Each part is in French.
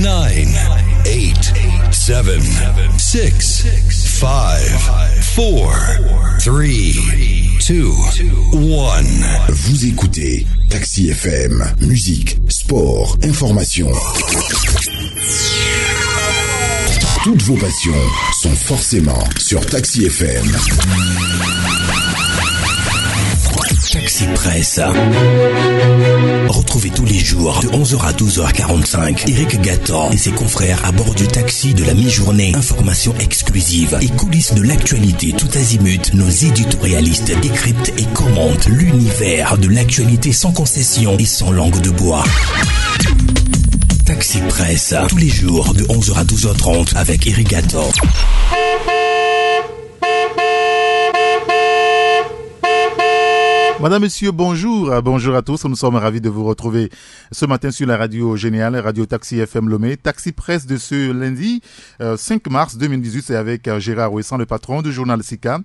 9, 8, 7, 6, 5, 4, 3, 2, 1. Vous écoutez Taxi FM, musique, sport, information. Toutes vos passions sont forcément sur Taxi FM. Taxi Presse. Retrouvez tous les jours de 11h à 12h45 Eric Gatan et ses confrères à bord du taxi de la mi-journée. Informations exclusives et coulisses de l'actualité tout azimut. Nos éditorialistes décryptent et commentent l'univers de l'actualité sans concession et sans langue de bois. Taxi Presse, tous les jours de 11h à 12h30 avec Eric Gatan. Madame, Monsieur, bonjour. Bonjour à tous. Nous sommes ravis de vous retrouver ce matin sur la radio géniale, Radio Taxi FM Lomé. Taxi Presse de ce lundi 5 mars 2018, c'est avec Gérard Ouessant, le patron du journal Sika,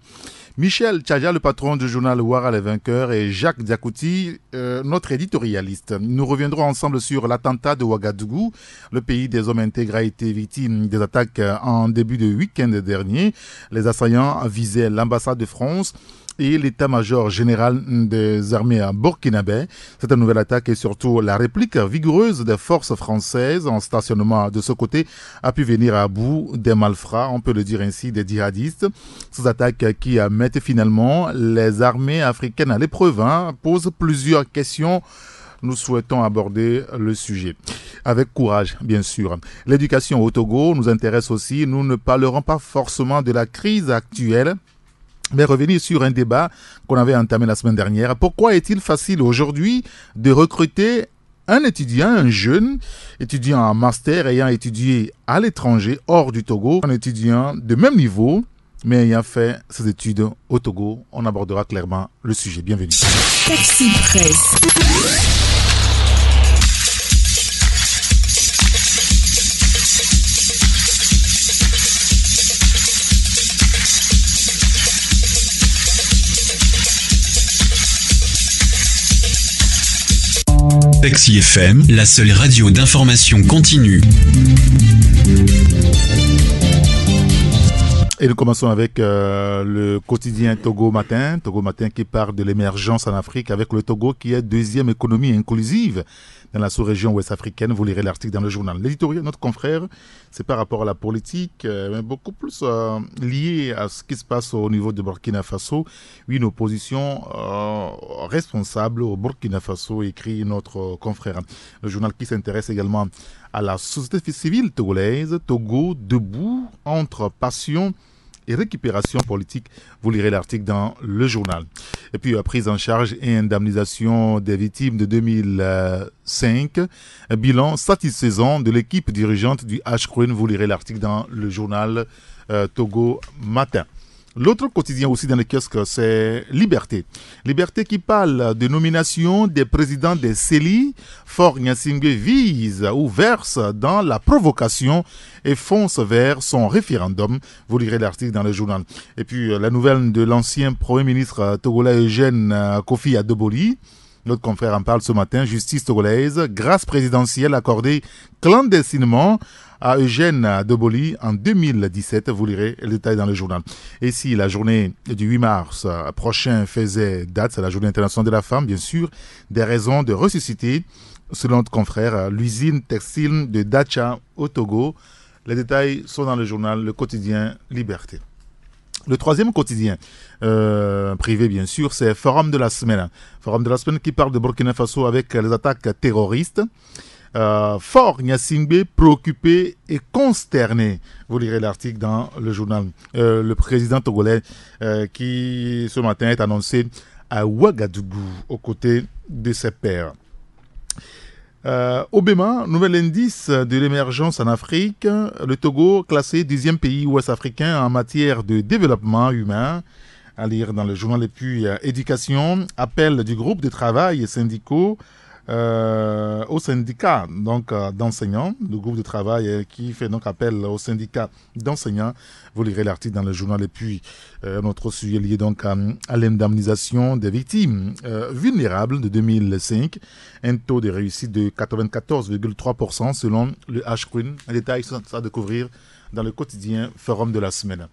Michel Tchadja, le patron du journal Ouara les Vainqueurs, et Jacques Diakouti, notre éditorialiste. Nous reviendrons ensemble sur l'attentat de Ouagadougou. Le pays des hommes intègres a été victime des attaques en début de week-end dernier. Les assaillants visaient l'ambassade de France et l'état-major général des armées burkinabé. Cette nouvelle attaque et surtout la réplique vigoureuse des forces françaises en stationnement de ce côté a pu venir à bout des malfrats, on peut le dire ainsi, des djihadistes. Ces attaques qui mettent finalement les armées africaines à l'épreuve posent plusieurs questions. Nous souhaitons aborder le sujet avec courage, bien sûr. L'éducation au Togo nous intéresse aussi. Nous ne parlerons pas forcément de la crise actuelle, mais revenir sur un débat qu'on avait entamé la semaine dernière. Pourquoi est-il facile aujourd'hui de recruter un étudiant, un jeune étudiant en master ayant étudié à l'étranger, hors du Togo, un étudiant de même niveau, mais ayant fait ses études au Togo? On abordera clairement le sujet. Bienvenue. Taxi Presse. Taxi FM, la seule radio d'information continue. Et nous commençons avec le quotidien Togo Matin qui parle de l'émergence en Afrique avec le Togo qui est deuxième économie inclusive dans la sous-région ouest-africaine. Vous lirez l'article dans le journal. L'éditorial, notre confrère, c'est par rapport à la politique, mais beaucoup plus lié à ce qui se passe au niveau de Burkina Faso. Oui, une opposition responsable au Burkina Faso, écrit notre confrère. Le journal qui s'intéresse également à la société civile togolaise, Togo debout entre passion et récupération politique. Vous lirez l'article dans le journal. Et puis, prise en charge et indemnisation des victimes de 2005. Bilan satisfaisant de l'équipe dirigeante du H-Crune. Vous lirez l'article dans le journal Togo Matin. L'autre quotidien aussi dans les kiosques, c'est Liberté. Liberté qui parle de nomination des présidents des CELI. Faure Gnassingbé vise ou verse dans la provocation et fonce vers son référendum. Vous lirez l'article dans le journal. Et puis la nouvelle de l'ancien Premier ministre togolais Eugène Kofi Adeboli. Notre confrère en parle ce matin. Justice togolaise, grâce présidentielle accordée clandestinement à Eugène Adeboli en 2017. Vous lirez le détail dans le journal. Et si la journée du 8 mars prochain faisait date, c'est la journée internationale de la femme, bien sûr, des raisons de ressusciter, selon notre confrère, l'usine textile de Dacha au Togo. Les détails sont dans le journal, le quotidien Liberté. Le troisième quotidien, privé bien sûr, c'est Forum de la semaine. Forum de la semaine qui parle de Burkina Faso avec les attaques terroristes. Faure Gnassingbé, préoccupé et consterné. Vous lirez l'article dans le journal. Le président togolais qui ce matin est annoncé à Ouagadougou aux côtés de ses pairs. Obama, nouvel indice de l'émergence en Afrique. Le Togo classé 10e pays ouest-africain en matière de développement humain. À lire dans le journal. Et puis éducation, appel du groupe de travail et syndicaux au syndicat donc d'enseignants, le groupe de travail qui fait donc appel au syndicat d'enseignants. Vous lirez l'article dans le journal. Et puis notre sujet lié donc à l'indemnisation des victimes vulnérables de 2005, un taux de réussite de 94,3% selon le HCRUN. Un détail ça à découvrir dans le quotidien Forum de la semaine.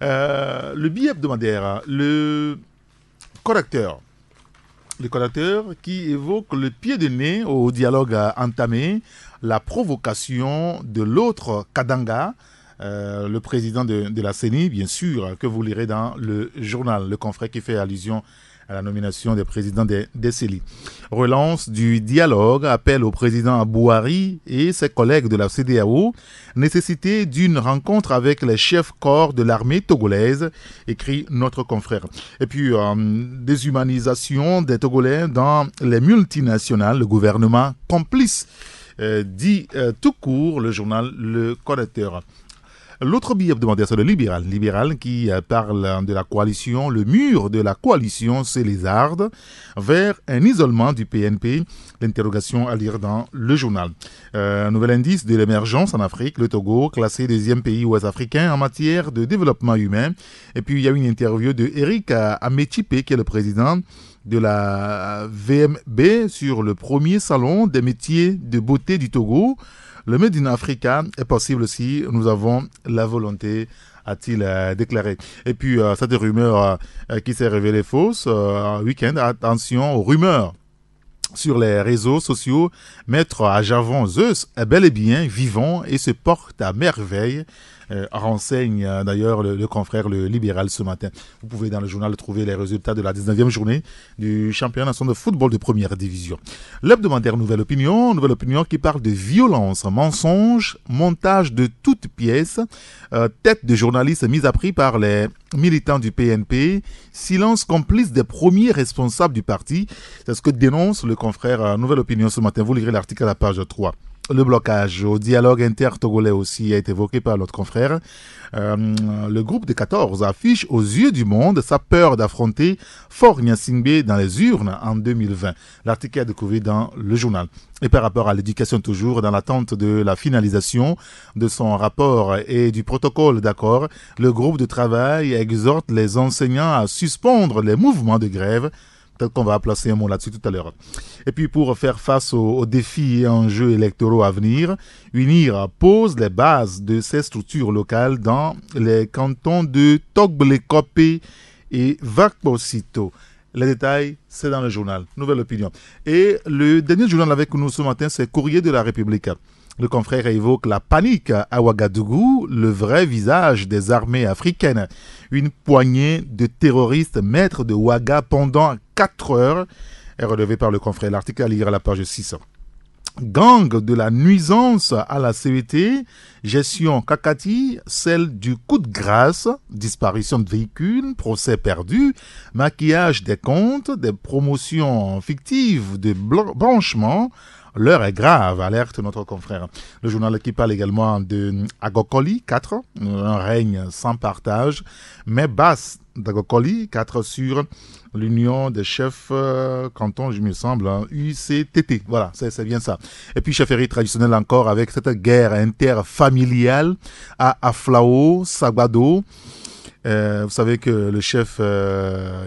Le billet hebdomadaire, le correcteur qui évoque le pied de nez au dialogue entamé, la provocation de l'autre Kadanga, le président de la CENI, bien sûr, que vous lirez dans le journal, le confrère qui fait allusion à la nomination des présidents des CELI. Relance du dialogue, appel au président Bouhari et ses collègues de la CEDEAO, nécessité d'une rencontre avec les chefs corps de l'armée togolaise, écrit notre confrère. Et puis, déshumanisation des Togolais dans les multinationales, le gouvernement complice, dit tout court le journal Le Correcteur. L'autre billet hebdomadaire, c'est le libéral qui parle de la coalition, le mur de la coalition Célésarde vers un isolement du PNP. L'interrogation à lire dans le journal. Nouvel indice de l'émergence en Afrique, le Togo, classé deuxième pays ouest-africain en matière de développement humain. Et puis il y a une interview de Eric Ametipé, qui est le président de la VMB sur le premier salon des métiers de beauté du Togo. Le Made in Africa est possible si nous avons la volonté, a-t-il déclaré. Et puis, cette rumeur qui s'est révélée fausse, week-end, attention aux rumeurs sur les réseaux sociaux. Maître Ajavon Zeus est bel et bien vivant et se porte à merveille. Renseigne d'ailleurs le confrère le libéral ce matin. Vous pouvez dans le journal trouver les résultats de la 19e journée du championnat national de football de première division. L'hebdomadaire Nouvelle Opinion qui parle de violence, mensonges, montage de toutes pièces, tête de journalistes mise à prix par les militants du PNP, silence complice des premiers responsables du parti. C'est ce que dénonce le confrère Nouvelle Opinion ce matin. Vous lirez l'article à la page 3. Le blocage au dialogue inter-togolais aussi a été évoqué par notre confrère. Le groupe des 14 affiche aux yeux du monde sa peur d'affronter Faure Gnassingbé dans les urnes en 2020. L'article est découvert dans le journal. Et par rapport à l'éducation toujours, dans l'attente de la finalisation de son rapport et du protocole d'accord, le groupe de travail exhorte les enseignants à suspendre les mouvements de grève. Peut-être qu'on va placer un mot là-dessus tout à l'heure. Et puis pour faire face aux défis et enjeux électoraux à venir, UNIR pose les bases de ces structures locales dans les cantons de Togblekopé et Vakposito. Les détails, c'est dans le journal Nouvelle Opinion. Et le dernier journal avec nous ce matin, c'est Courrier de la République. Le confrère évoque la panique à Ouagadougou, le vrai visage des armées africaines. Une poignée de terroristes maîtres de Ouaga pendant 4 heures est relevée par le confrère. L'article à lire à la page 6. Gang de la nuisance à la CET, gestion Kakati, celle du coup de grâce, disparition de véhicules, procès perdu, maquillage des comptes, des promotions fictives de blanchiment. L'heure est grave, alerte notre confrère. Le journal qui parle également de Agokoli 4, un règne sans partage, mais basse d'Agokoli 4 sur l'union des chefs cantons, je me semble, UCTT. Voilà, c'est bien ça. Et puis chefferie traditionnelle encore avec cette guerre interfamiliale à Aflao, Sagbado. Vous savez que le chef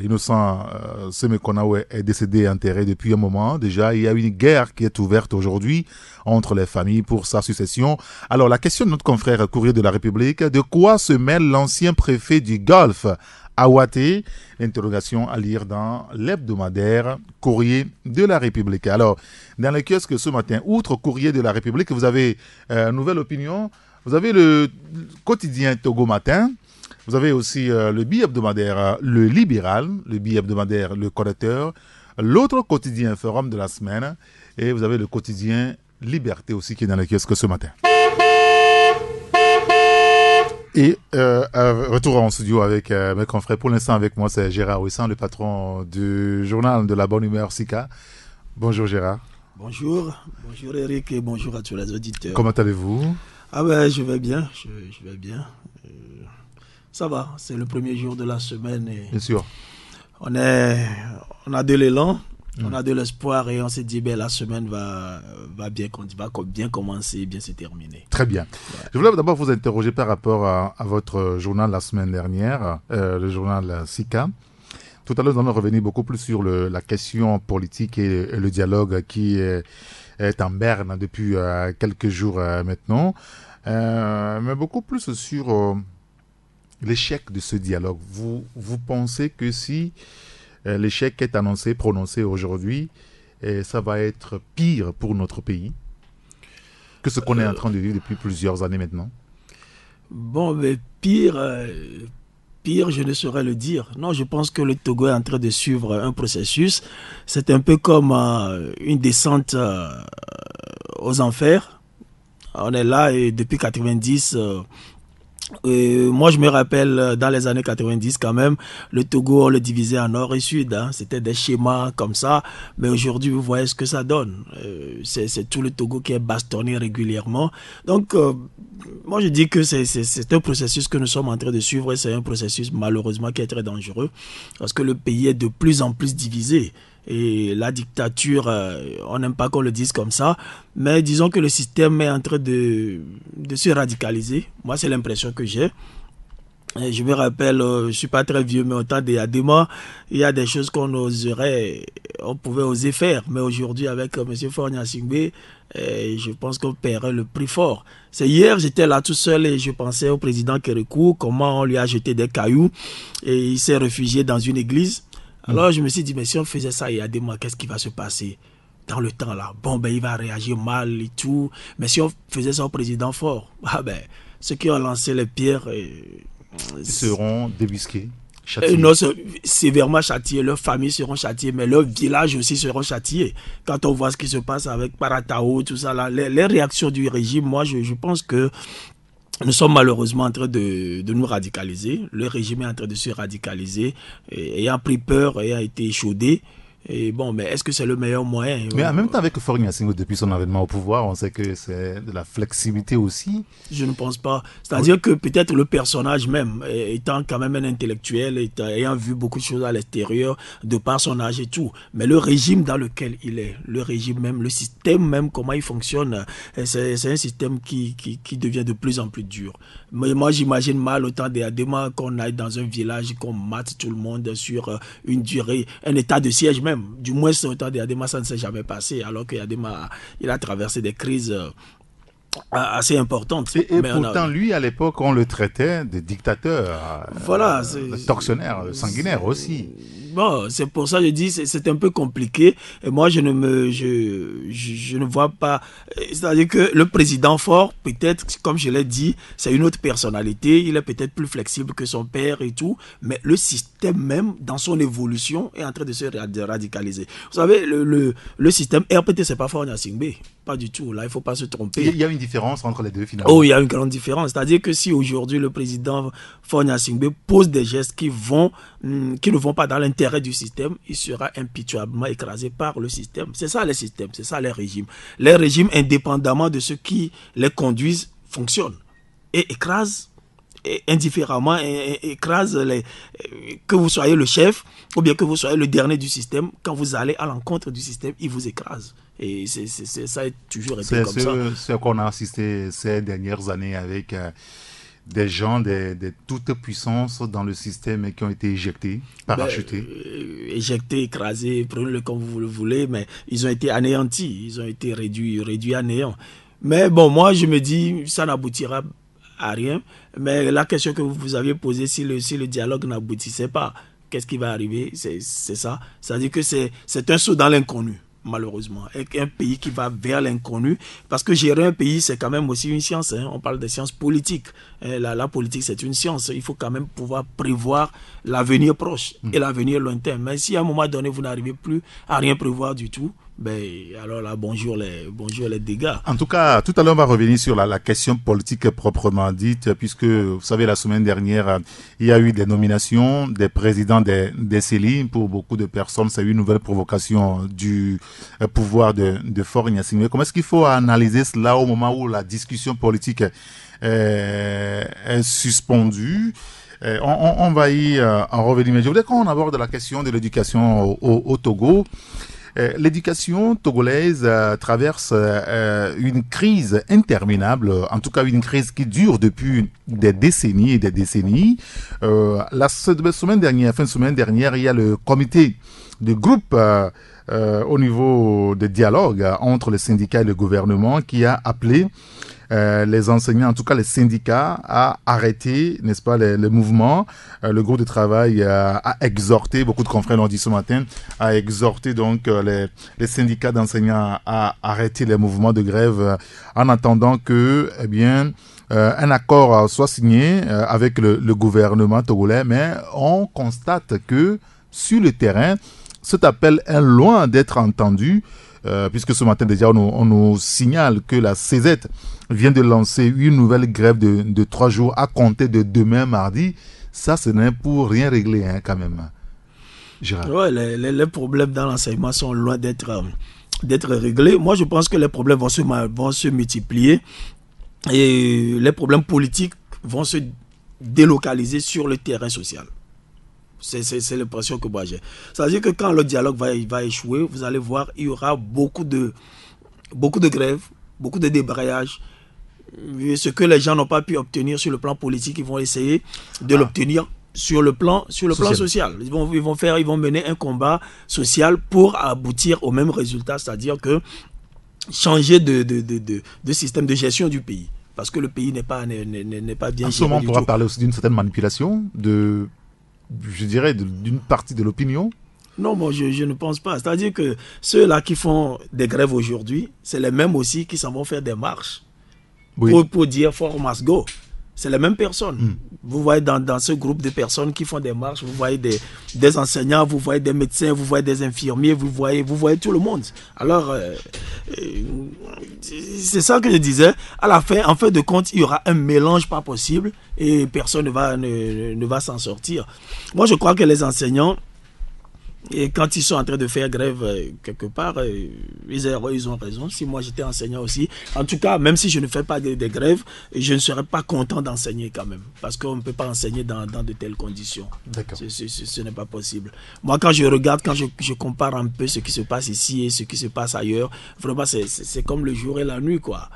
innocent Semekonao est décédé et enterré depuis un moment. Déjà, il y a une guerre qui est ouverte aujourd'hui entre les familles pour sa succession. Alors, la question de notre confrère Courrier de la République, de quoi se mêle l'ancien préfet du Golfe, Awaté? Interrogation à lire dans l'hebdomadaire Courrier de la République. Alors, dans le kiosque ce matin, outre Courrier de la République, vous avez Nouvelle Opinion, vous avez le quotidien Togo Matin, vous avez aussi le billet hebdomadaire Le Libéral, le billet hebdomadaire Le Correcteur, l'autre quotidien Forum de la semaine, et vous avez le quotidien Liberté aussi qui est dans le kiosque ce matin. Et retour en studio avec mes confrères. Pour l'instant avec moi c'est Gérard Ouissan, le patron du journal de la bonne humeur Sika. Bonjour Gérard. Bonjour Eric et bonjour à tous les auditeurs. Comment allez-vous? Ah ben je vais bien, je vais bien. Ça va, c'est le premier jour de la semaine et bien sûr. On a de l'élan On a de l'espoir et on s'est dit, la semaine va bien commencer, bien se terminer. Très bien. Ouais. Je voulais d'abord vous interroger par rapport à votre journal la semaine dernière, le journal SICA. Tout à l'heure, nous allons revenir beaucoup plus sur la question politique et le dialogue qui est en berne depuis quelques jours maintenant, mais beaucoup plus sur l'échec de ce dialogue. Vous pensez que si l'échec est annoncé, prononcé aujourd'hui, ça va être pire pour notre pays que ce qu'on est en train de vivre depuis plusieurs années maintenant? Bon, mais pire, je ne saurais le dire. Non, je pense que le Togo est en train de suivre un processus. C'est un peu comme une descente aux enfers. On est là et depuis 90... moi, je me rappelle, dans les années 90, quand même, le Togo, on le divisait en nord et sud. Hein. C'était des schémas comme ça. Mais aujourd'hui, vous voyez ce que ça donne. C'est tout le Togo qui est bastonné régulièrement. Donc, moi, je dis que c'est un processus que nous sommes en train de suivre. Et c'est un processus, malheureusement, qui est très dangereux. Parce que le pays est de plus en plus divisé. Et la dictature, on n'aime pas qu'on le dise comme ça, mais disons que le système est en train de se radicaliser. Moi, c'est l'impression que j'ai. Et je me rappelle, je ne suis pas très vieux, mais au temps des Adema, il y a des choses on pouvait oser faire. Mais aujourd'hui, avec M. Fornia Singbe, je pense qu'on paierait le prix fort. C'est hier, j'étais là tout seul et je pensais au président Kérékou, comment on lui a jeté des cailloux et il s'est réfugié dans une église. Alors je me suis dit, mais si on faisait ça il y a des mois, qu'est-ce qui va se passer dans le temps là? Bon, il va réagir mal et tout. Mais si on faisait ça au président fort, ceux qui ont lancé les pierres... ils seront débusqués, châtiés. Non, sévèrement châtiés. Leurs familles seront châtiées, mais leurs villages aussi seront châtiés. Quand on voit ce qui se passe avec Paratao, tout ça, là, les réactions du régime, moi je pense que nous sommes malheureusement en train de nous radicaliser. Le régime est en train de se radicaliser, ayant pris peur, ayant été échaudé. Et bon, mais est-ce que c'est le meilleur moyen? Mais en même temps, avec Faure Gnassingbé, depuis son avènement au pouvoir, on sait que c'est de la flexibilité aussi. Je ne pense pas. C'est-à-dire que peut-être le personnage même, étant quand même un intellectuel, ayant vu beaucoup de choses à l'extérieur, de par son âge et tout, mais le régime dans lequel il est, le régime même, le système même, comment il fonctionne, c'est un système qui devient de plus en plus dur. Mais moi, j'imagine mal au temps des Adema qu'on aille dans un village, qu'on mate tout le monde sur une durée, un état de siège même. Du moins, au temps des Adema, ça ne s'est jamais passé, alors que Adema, il a traversé des crises assez importantes. Et pourtant, lui, à l'époque, on le traitait de dictateur, voilà, de tortionnaire, de sanguinaire aussi. Bon, c'est pour ça que je dis c'est un peu compliqué. Et moi, je ne vois pas... C'est-à-dire que le président fort, peut-être, comme je l'ai dit, c'est une autre personnalité. Il est peut-être plus flexible que son père et tout. Mais le système même, dans son évolution, est en train de se radicaliser. Vous savez, le système RPT, c'est pas Faure Gnassingbé. Pas du tout. Là, il ne faut pas se tromper. Il y a une différence entre les deux, finalement. Oh, il y a une grande différence. C'est-à-dire que si aujourd'hui, le président Faure Gnassingbé pose des gestes qui ne vont pas dans l'intérêt du système, il sera impitoyablement écrasé par le système. C'est ça les systèmes, c'est ça les régimes. Les régimes, indépendamment de ceux qui les conduisent, fonctionnent et écrasent indifféremment, écrasent que vous soyez le chef ou bien que vous soyez le dernier du système. Quand vous allez à l'encontre du système, il vous écrase. Et ça a toujours été comme ça. C'est ce qu'on a assisté ces dernières années avec des gens de toute puissance dans le système qui ont été éjectés, parachutés. Éjectés, écrasés, prenez-le comme vous le voulez, mais ils ont été anéantis, ils ont été réduits à néant. Mais bon, moi je me dis, ça n'aboutira à rien. Mais la question que vous aviez posée, si le dialogue n'aboutissait pas, qu'est-ce qui va arriver? C'est ça. C'est-à-dire que c'est un saut dans l'inconnu. Malheureusement, un pays qui va vers l'inconnu, parce que gérer un pays, c'est quand même aussi une science, hein. On parle des sciences politiques. La politique, c'est une science. Il faut quand même pouvoir prévoir l'avenir proche et l'avenir lointain. Mais si à un moment donné, vous n'arrivez plus à rien prévoir du tout, alors là, bonjour les dégâts. En tout cas, tout à l'heure, on va revenir sur la question politique proprement dite, puisque, vous savez, la semaine dernière, il y a eu des nominations des présidents des CELI. Pour beaucoup de personnes, c'est une nouvelle provocation du pouvoir de Faure Gnassingbé. Comment est-ce qu'il faut analyser cela au moment où la discussion politique est suspendue? On va y en revenir. Mais je voulais qu'on aborde la question de l'éducation au Togo. L'éducation togolaise traverse une crise interminable, en tout cas une crise qui dure depuis des décennies et des décennies. La semaine dernière, fin de semaine dernière, il y a le comité de groupe au niveau de dialogue entre les syndicats et le gouvernement qui a appelé les enseignants, en tout cas les syndicats, à arrêter, n'est-ce pas, les mouvements. Le groupe de travail a exhorté, beaucoup de confrères l'ont dit ce matin, a exhorté donc les syndicats d'enseignants à arrêter les mouvements de grève en attendant que, eh bien, un accord soit signé avec le gouvernement togolais. Mais on constate que sur le terrain, cet appel est loin d'être entendu. Puisque ce matin déjà on nous signale que la CZ vient de lancer une nouvelle grève de 3 jours à compter de demain mardi. Ça, ce n'est pour rien régler quand même. Gérard. Ouais, les problèmes dans l'enseignement sont loin d'être réglés. Moi, je pense que les problèmes vont se multiplier et les problèmes politiques vont se délocaliser sur le terrain social. C'est l'impression que moi j'ai. Ça veut dire que quand le dialogue va échouer, vous allez voir, il y aura beaucoup de grèves, beaucoup de débrayages. Ce que les gens n'ont pas pu obtenir sur le plan politique, ils vont essayer de l'obtenir sur le plan social. Ils vont mener un combat social pour aboutir au même résultat, c'est-à-dire que changer de système de gestion du pays. Parce que le pays n'est pas bien. En ce moment, on pourra parler aussi d'une certaine manipulation je dirais, d'une partie de l'opinion. Non, moi, je ne pense pas. C'est-à-dire que ceux-là qui font des grèves aujourd'hui, c'est les mêmes aussi qui s'en vont faire des marches pour dire « for must go ». C'est les mêmes personnes. Vous voyez dans ce groupe de personnes qui font des marches, vous voyez des enseignants, vous voyez des médecins, vous voyez des infirmiers, vous voyez tout le monde. Alors, c'est ça que je disais. À la fin, en fin de compte, il y aura un mélange pas possible et personne ne va s'en sortir. Moi, je crois que les enseignants, et quand ils sont en train de faire grève quelque part, ils ont raison. Si moi j'étais enseignant aussi, en tout cas, même si je ne fais pas de grève, je ne serais pas content d'enseigner quand même. Parce qu'on ne peut pas enseigner dans de telles conditions. D'accord. Ce n'est pas possible. Moi, quand je regarde, quand je compare un peu ce qui se passe ici et ce qui se passe ailleurs, vraiment, c'est comme le jour et la nuit, quoi.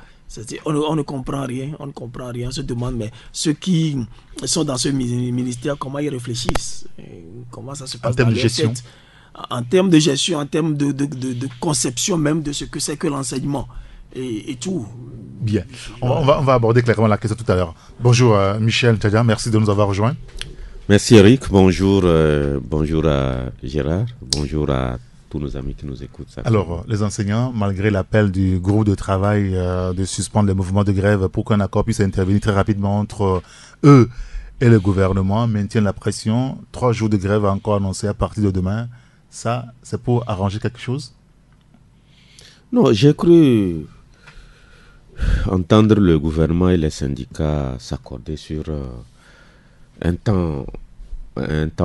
On ne comprend rien, on se demande, mais ceux qui sont dans ce ministère, comment ils réfléchissent, comment ça se passe dans leur tête, en termes de gestion, en termes de conception même de ce que c'est que l'enseignement et tout. Bien, on va aborder clairement la question tout à l'heure. Bonjour Michel Tchadja, merci de nous avoir rejoints. Merci Eric, bonjour à Gérard, bonjour à tous nos amis qui nous écoutent. Alors, les enseignants, malgré l'appel du groupe de travail de suspendre les mouvements de grève pour qu'un accord puisse intervenir très rapidement entre eux et le gouvernement, maintiennent la pression. 3 jours de grève encore annoncés à partir de demain. Ça, c'est pour arranger quelque chose? Non, j'ai cru entendre le gouvernement et les syndicats s'accorder sur un temps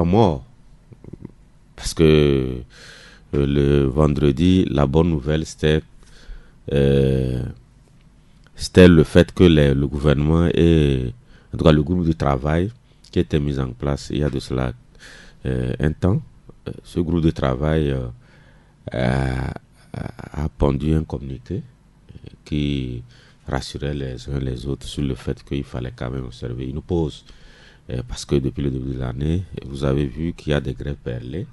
mort. Parce que le vendredi, la bonne nouvelle, c'était le fait que le gouvernement et en tout cas le groupe de travail qui était mis en place il y a de cela un temps, ce groupe de travail a pondu un communiqué qui rassurait les uns les autres sur le fait qu'il fallait quand même observer une pause. Parce que depuis le début de l'année, vous avez vu qu'il y a des grèves perlées.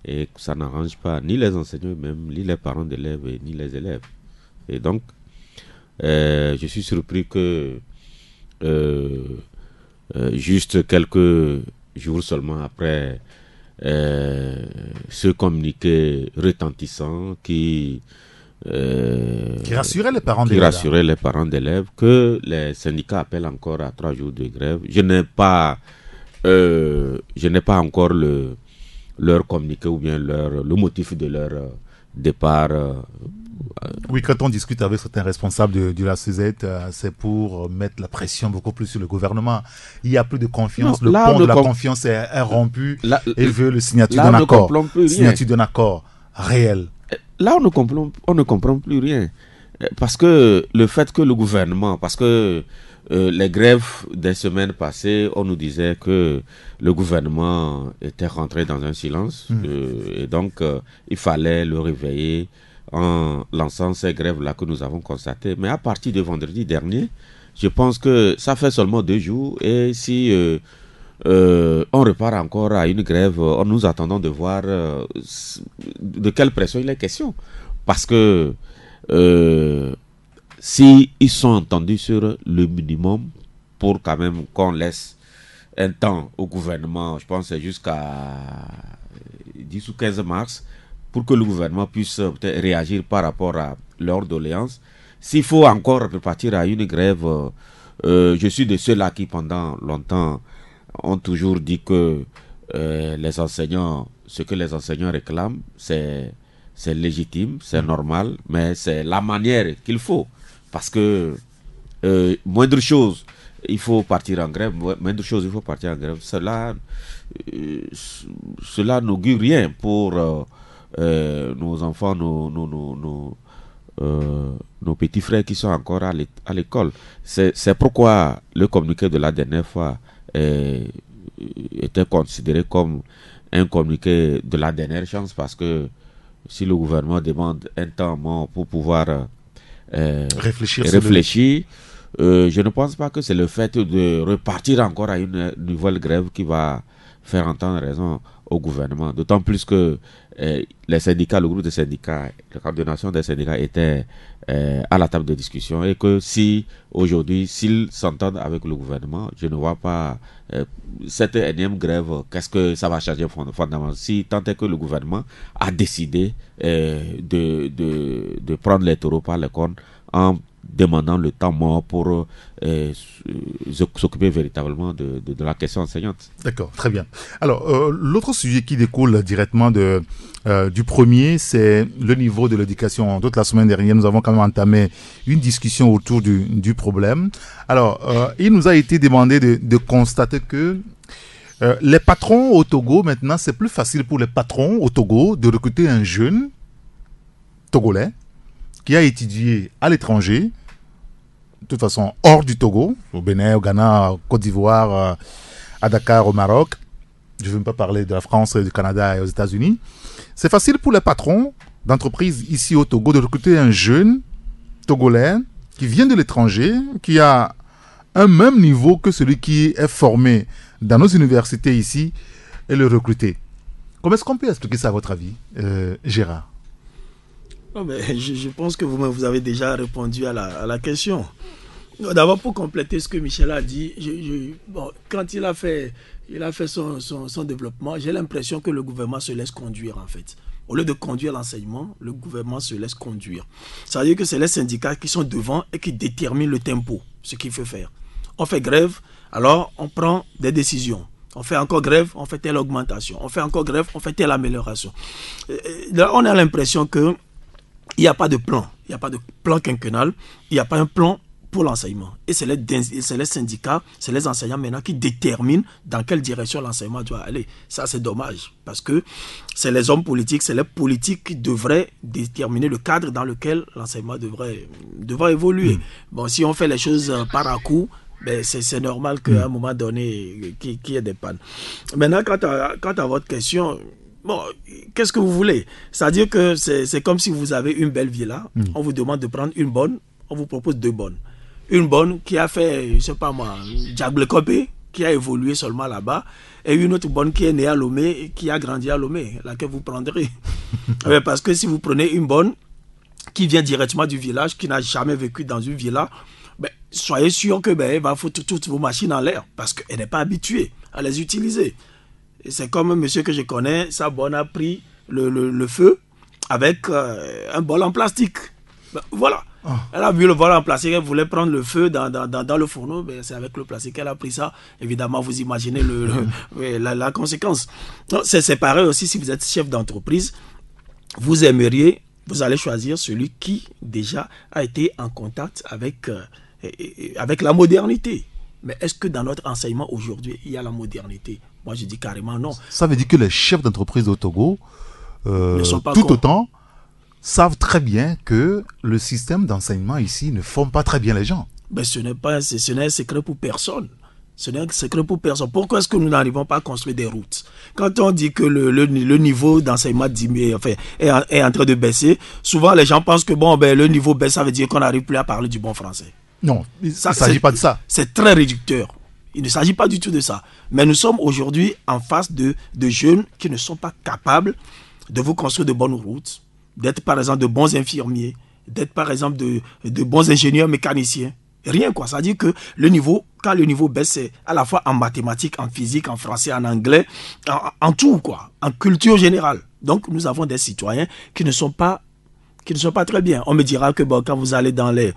Et ça n'arrange pas ni les enseignants même, ni les parents d'élèves, ni les élèves. Et donc, je suis surpris que juste quelques jours seulement après ce communiqué retentissant qui rassurait les parents d'élèves, que les syndicats appellent encore à 3 jours de grève. Je n'ai pas encore leur communiqué ou bien le motif de leur départ. Oui, quand on discute avec certains responsables de la CZ, c'est pour mettre la pression beaucoup plus sur le gouvernement. Il n'y a plus de confiance, le pont de la confiance est rompu et veut la signature d'un accord. Signature d'un accord réel. Là, on ne comprend plus rien. Parce que le fait que le gouvernement, parce que les grèves des semaines passées, on nous disait que le gouvernement était rentré dans un silence et donc il fallait le réveiller en lançant ces grèves-là que nous avons constatées. Mais à partir de vendredi dernier, je pense que ça fait seulement 2 jours et si on repart encore à une grève, nous attendons de voir de quelle pression il est question. Parce que si ils sont entendus sur le minimum pour quand même qu'on laisse un temps au gouvernement, je pense jusqu'à 10 ou 15 mars, pour que le gouvernement puisse peut-être réagir par rapport à leurs doléances. S'il faut encore repartir à une grève, je suis de ceux-là qui pendant longtemps ont toujours dit que les enseignants, ce que les enseignants réclament, c'est légitime, c'est normal, mais c'est la manière qu'il faut. Parce que moindre chose, il faut partir en grève, moindre chose, il faut partir en grève. Cela n'augure rien pour nos enfants, nos petits frères qui sont encore à l'école. C'est pourquoi le communiqué de la dernière fois était considéré comme un communiqué de la dernière chance, parce que si le gouvernement demande un temps mort pour pouvoir réfléchir, je ne pense pas que c'est le fait de repartir encore à une nouvelle grève qui va faire entendre raison au gouvernement. D'autant plus que les syndicats, le groupe de syndicats, la coordination des syndicats était à la table de discussion, et que si aujourd'hui, s'ils s'entendent avec le gouvernement, je ne vois pas cette énième grève, qu'est-ce que ça va changer fondamentalement, si tant est que le gouvernement a décidé de prendre les taureaux par les cornes en demandant le temps mort pour s'occuper véritablement de la question enseignante. D'accord, très bien. Alors, l'autre sujet qui découle directement du premier, c'est le niveau de l'éducation. Toute la semaine dernière, nous avons quand même entamé une discussion autour du problème. Alors, il nous a été demandé de constater que les patrons au Togo, maintenant, c'est plus facile pour les patrons au Togo de recruter un jeune Togolais qui a étudié à l'étranger, de toute façon hors du Togo, au Bénin, au Ghana, au Côte d'Ivoire, à Dakar, au Maroc. Je ne veux même pas parler de la France, du Canada et aux États-Unis. C'est facile pour les patrons d'entreprises ici au Togo de recruter un jeune Togolais qui vient de l'étranger, qui a un même niveau que celui qui est formé dans nos universités ici, et le recruter. Comment est-ce qu'on peut expliquer ça à votre avis, Gérard? Non, mais je pense que vous avez déjà répondu à la question. D'abord, pour compléter ce que Michel a dit, quand il a fait son développement, j'ai l'impression que le gouvernement se laisse conduire, en fait. Au lieu de conduire l'enseignement, le gouvernement se laisse conduire. Ça veut dire que c'est les syndicats qui sont devant et qui déterminent le tempo, ce qu'il faut faire. On fait grève, alors on prend des décisions. On fait encore grève, on fait telle augmentation. On fait encore grève, on fait telle amélioration. Là, on a l'impression que il n'y a pas de plan. Il n'y a pas de plan quinquennal. Il n'y a pas un plan pour l'enseignement. Et c'est les syndicats, c'est les enseignants maintenant qui déterminent dans quelle direction l'enseignement doit aller. Ça, c'est dommage. Parce que c'est les hommes politiques, c'est les politiques qui devraient déterminer le cadre dans lequel l'enseignement devrait évoluer. Bon, si on fait les choses par à coup, ben c'est normal qu'à un moment donné, qu'il y ait des pannes. Maintenant, quant à votre question... Bon, qu'est-ce que vous voulez? C'est-à-dire que c'est comme si vous avez une belle villa, on vous demande de prendre une bonne, on vous propose 2 bonnes. Une bonne qui a fait, je sais pas moi, Djablekopé, qui a évolué seulement là-bas, et une autre bonne qui est née à Lomé et qui a grandi à Lomé, laquelle vous prendrez. Parce que si vous prenez une bonne qui vient directement du village, qui n'a jamais vécu dans une villa, ben, soyez sûr que elle va foutre toutes vos machines en l'air, parce qu'elle n'est pas habituée à les utiliser. C'est comme un monsieur que je connais, sa bonne a pris le feu avec un bol en plastique. Ben, voilà. Elle a vu le bol en plastique, elle voulait prendre le feu dans le fourneau, ben, c'est avec le plastique qu'elle a pris ça. Évidemment, vous imaginez la conséquence. C'est pareil aussi si vous êtes chef d'entreprise, vous allez choisir celui qui déjà a été en contact avec la modernité. Mais est-ce que dans notre enseignement aujourd'hui, il y a la modernité? Moi, je dis carrément non. Ça veut dire que les chefs d'entreprise au Togo, autant, savent très bien que le système d'enseignement ici ne forme pas très bien les gens. Ben, ce n'est un secret pour personne. Ce n'est un secret pour personne. Pourquoi est-ce que nous n'arrivons pas à construire des routes? Quand on dit que le niveau d'enseignement est en train de baisser, souvent les gens pensent que le niveau baisse, ça veut dire qu'on n'arrive plus à parler du bon français. Non, il ne s'agit pas de ça. C'est très réducteur. Il ne s'agit pas du tout de ça. Mais nous sommes aujourd'hui en face de jeunes qui ne sont pas capables de vous construire de bonnes routes, d'être par exemple de bons infirmiers, d'être par exemple de bons ingénieurs mécaniciens. Rien quoi. Ça veut dire que quand le niveau baisse, c'est à la fois en mathématiques, en physique, en français, en anglais, en tout quoi, en culture générale. Donc nous avons des citoyens qui ne sont pas très bien. On me dira que quand vous allez dans les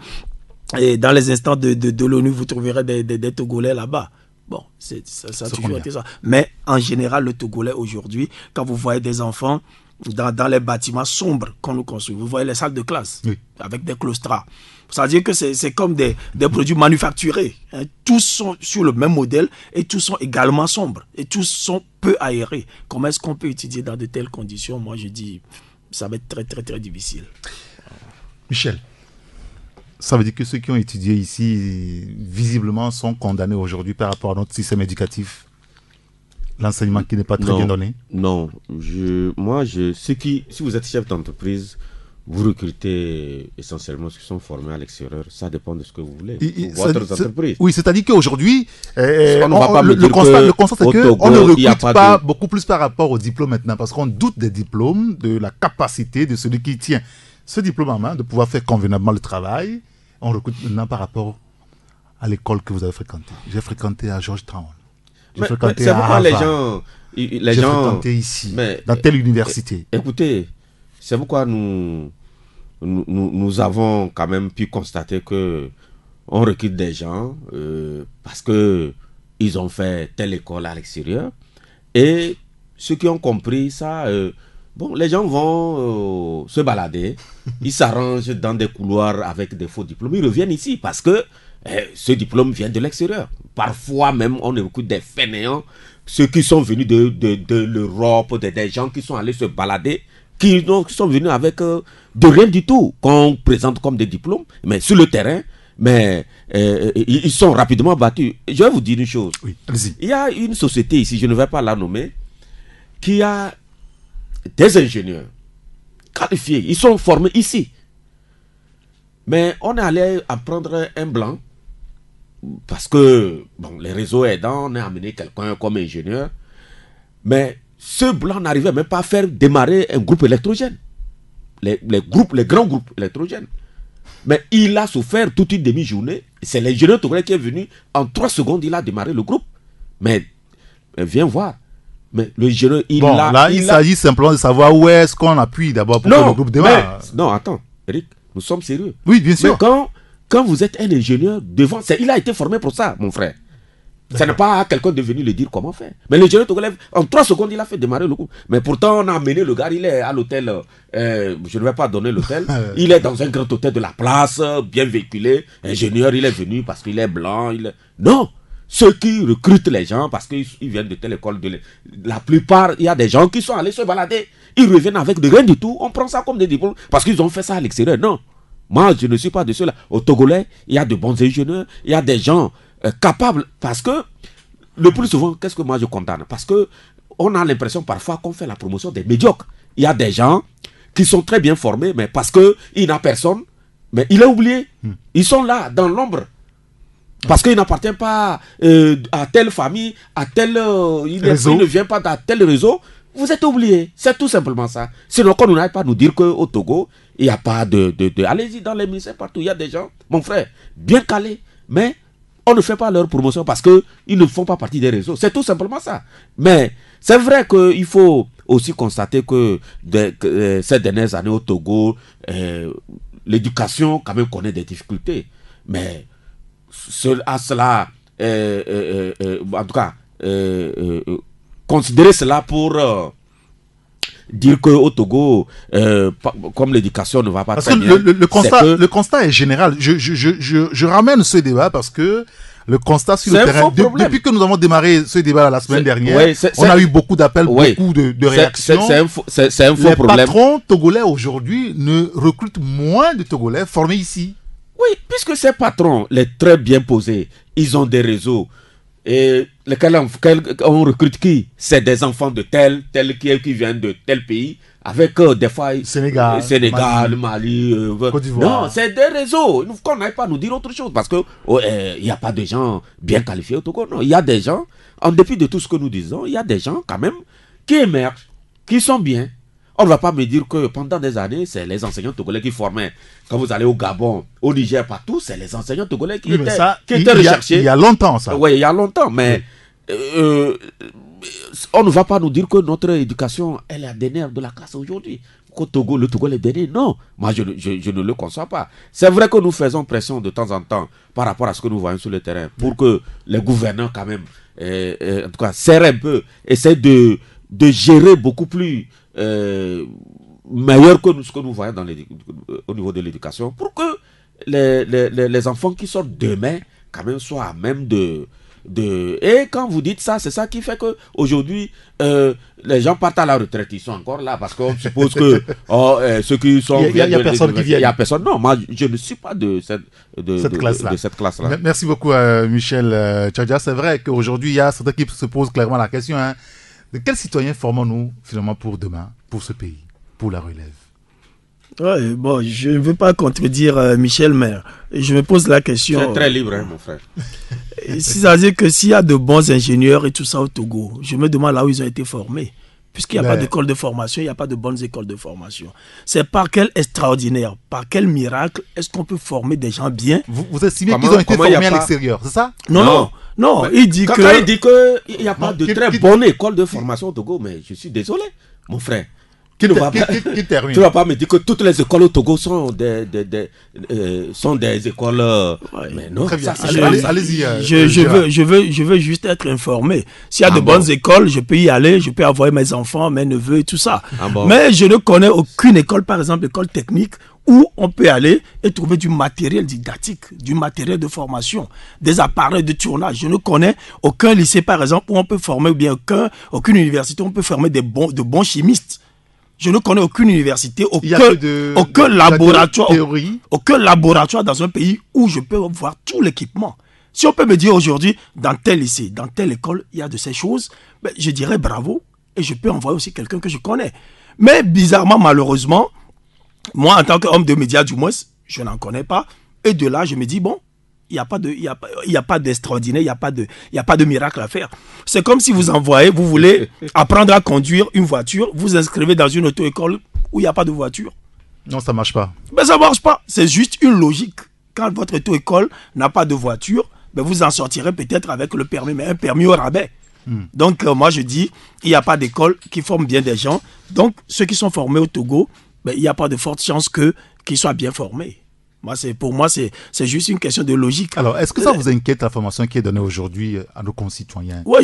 instances de l'ONU, vous trouverez des Togolais là-bas. Bon, ça a toujours été ça. Mais en général, le Togolais aujourd'hui, quand vous voyez des enfants dans les bâtiments sombres qu'on nous construit, vous voyez les salles de classe avec des claustras. Ça veut dire que c'est comme des produits manufacturés. Hein. Tous sont sur le même modèle et tous sont également sombres et tous sont peu aérés. Comment est-ce qu'on peut étudier dans de telles conditions? Moi, je dis, ça va être très, très, très difficile. Michel, ça veut dire que ceux qui ont étudié ici, visiblement, sont condamnés aujourd'hui par rapport à notre système éducatif? L'enseignement qui n'est pas très bien donné? Non. Si vous êtes chef d'entreprise, vous recrutez essentiellement ceux qui sont formés à l'extérieur. Ça dépend de ce que vous voulez. Votre entreprise. Oui, c'est-à-dire qu'aujourd'hui, le constat c'est qu'on ne recrute pas beaucoup plus par rapport au diplôme maintenant, parce qu'on doute des diplômes, de la capacité de celui qui tient ce diplôme en main, de pouvoir faire convenablement le travail. On recrute maintenant par rapport à l'école que vous avez fréquentée. J'ai fréquenté à Georgetown. J'ai fréquenté à Harvard. J'ai fréquenté ici, dans telle université. Écoutez, c'est pourquoi nous avons quand même pu constater que on recrute des gens parce que ils ont fait telle école à l'extérieur. Et ceux qui ont compris ça, les gens vont se balader, ils s'arrangent dans des couloirs avec des faux diplômes, ils reviennent ici parce que ce diplôme vient de l'extérieur. Parfois même, on recrute des fainéants, ceux qui sont venus de l'Europe, des gens qui sont allés se balader, qui sont venus avec de rien du tout, qu'on présente comme des diplômes, mais sur le terrain, ils sont rapidement battus. Je vais vous dire une chose. Oui, allez-y. Il y a une société ici, je ne vais pas la nommer, qui a des ingénieurs qualifiés, ils sont formés ici. Mais on est allé apprendre un blanc, parce que, les réseaux aidants, on a amené quelqu'un comme ingénieur, mais ce blanc n'arrivait même pas à faire démarrer un groupe électrogène. Les grands groupes électrogènes. Mais il a souffert toute une demi-journée. C'est l'ingénieur togolais qui est venu. En 3 secondes, il a démarré le groupe. Mais viens voir. Mais l'ingénieur, il s'agit simplement de savoir où est-ce qu'on appuie d'abord pour que le groupe démarre. Non, attends, Eric, nous sommes sérieux. Oui, bien sûr. Mais quand vous êtes un ingénieur, il a été formé pour ça, mon frère. Ça n'est pas à quelqu'un de venir le dire comment faire. Mais l'ingénieur togolais, en 3 secondes, il a fait démarrer le groupe. Mais pourtant, on a amené le gars, il est à l'hôtel, je ne vais pas donner l'hôtel, il est dans un grand hôtel de la place, bien véhiculé. Ingénieur, il est venu parce qu'il est blanc. Non, ceux qui recrutent les gens parce qu'ils viennent de telle école, la plupart, il y a des gens qui sont allés se balader. Ils reviennent avec de rien du tout. On prend ça comme des diplômes parce qu'ils ont fait ça à l'extérieur. Non, moi, je ne suis pas de ceux-là. Au Togolais, il y a de bons ingénieurs, il y a des gens capables, parce que le plus souvent, qu'est-ce que moi je condamne? Parce que on a l'impression parfois qu'on fait la promotion des médiocres. Il y a des gens qui sont très bien formés, mais parce qu'il n'a personne, mais il est oublié. Ils sont là, dans l'ombre. Parce qu'il n'appartient pas à telle famille, à tel... il ne vient pas dans tel réseau. Vous êtes oublié. C'est tout simplement ça. Sinon, qu'on n'arrête pas nous dire qu'au Togo, il n'y a pas de... Allez-y dans les ministères, partout. Il y a des gens, mon frère, bien calés, mais on ne fait pas leur promotion parce qu'ils ne font pas partie des réseaux. C'est tout simplement ça. Mais c'est vrai qu'il faut aussi constater que ces dernières années au Togo, l'éducation quand même connaît des difficultés. Mais à cela, en tout cas, considérer cela pour dire qu'au Togo, comme l'éducation ne va pas très bien... Le constat est général. Je ramène ce débat parce que le constat sur le terrain, depuis que nous avons démarré ce débat la semaine dernière, on a eu beaucoup d'appels, beaucoup de réactions. C'est un faux problème. Les patrons togolais aujourd'hui ne recrutent moins de Togolais formés ici. Oui, puisque ces patrons, les très bien posés, ils ont des réseaux. Et lesquels on recrute qui? C'est des enfants de tel qui viennent de tel pays, avec des fois Sénégal, Mali, Côte d'Ivoire. Non, c'est des réseaux. Qu'on n'aille pas nous dire autre chose, parce que il n'y a pas de gens bien qualifiés au Togo. Non, il y a des gens, en dépit de tout ce que nous disons, il y a des gens quand même qui émergent, qui sont bien. On ne va pas me dire que pendant des années, c'est les enseignants togolais qui formaient. Quand vous allez au Gabon, au Niger, partout, c'est les enseignants togolais qui étaient recherchés. Il y a longtemps, ça. Oui, il y a longtemps, mais on ne va pas nous dire que notre éducation est la dernière de la classe aujourd'hui. Qu'au Togo, le Togo est le dernier. Non, moi je ne le conçois pas. C'est vrai que nous faisons pression de temps en temps par rapport à ce que nous voyons sur le terrain pour que les gouvernants, quand même, en tout cas, serrent un peu, essaient de gérer beaucoup plus meilleur que ce que nous voyons au niveau de l'éducation, pour que les enfants qui sortent demain quand même soient à même et quand vous dites ça, c'est ça qui fait que aujourd'hui les gens partent à la retraite, ils sont encore là parce qu'on suppose que ceux qui sont il y a personne qui vient. Il y a personne. Non, moi je ne suis pas de cette classe-là. Merci beaucoup Michel Tchadja. C'est vrai qu'aujourd'hui il y a certains qui se posent clairement la question, hein, de quels citoyens formons-nous finalement pour demain, pour ce pays, pour la relève? Ouais, bon, je ne veux pas contredire Michel, mais je me pose la question. C'est très libre, hein, mon frère. C'est-à-dire que s'il y a de bons ingénieurs et tout ça au Togo, je me demande là où ils ont été formés. Puisqu'il n'y a pas d'école de formation, il n'y a pas de bonnes écoles de formation. C'est par quel extraordinaire, par quel miracle est-ce qu'on peut former des gens bien? Vous estimez qu'ils ont été formés à l'extérieur, c'est ça? Non. Il dit quand il dit qu'il n'y a pas de très bonne école de formation au Togo, mais je suis désolé, mon frère. Tu ne vas pas me dire que toutes les écoles au Togo sont des écoles. Mais non, très bien. Allez-y. Je veux juste être informé. S'il y a de bonnes écoles, je peux y aller, je peux envoyer mes enfants, mes neveux et tout ça. Mais je ne connais aucune école, par exemple, école technique, où on peut aller et trouver du matériel didactique, du matériel de formation, des appareils de tournage. Je ne connais aucun lycée, par exemple, où on peut former, ou bien aucune université où on peut former de bons chimistes. Je ne connais aucune université, aucun laboratoire dans un pays où je peux voir tout l'équipement. Si on peut me dire aujourd'hui, dans tel lycée, dans telle école, il y a de ces choses, ben, je dirais bravo et je peux envoyer aussi quelqu'un que je connais. Mais bizarrement, malheureusement, moi, en tant qu'homme de médias, du moins, je n'en connais pas. Et de là, je me dis, bon, il n'y a pas d'extraordinaire, il n'y a pas de miracle à faire. C'est comme si vous voulez apprendre à conduire une voiture, vous inscrivez dans une auto-école où il n'y a pas de voiture. Non, ça ne marche pas. Ben, ça ne marche pas. C'est juste une logique. Quand votre auto-école n'a pas de voiture, ben, vous en sortirez peut-être avec le permis, mais un permis au rabais. Donc, moi, je dis, il n'y a pas d'école qui forme bien des gens. Donc, ceux qui sont formés au Togo, ben, il n'y a pas de forte chance qu'ils soient bien formés. Pour moi, c'est juste une question de logique. Alors, est-ce que ça vous inquiète, la formation qui est donnée aujourd'hui à nos concitoyens? Oui,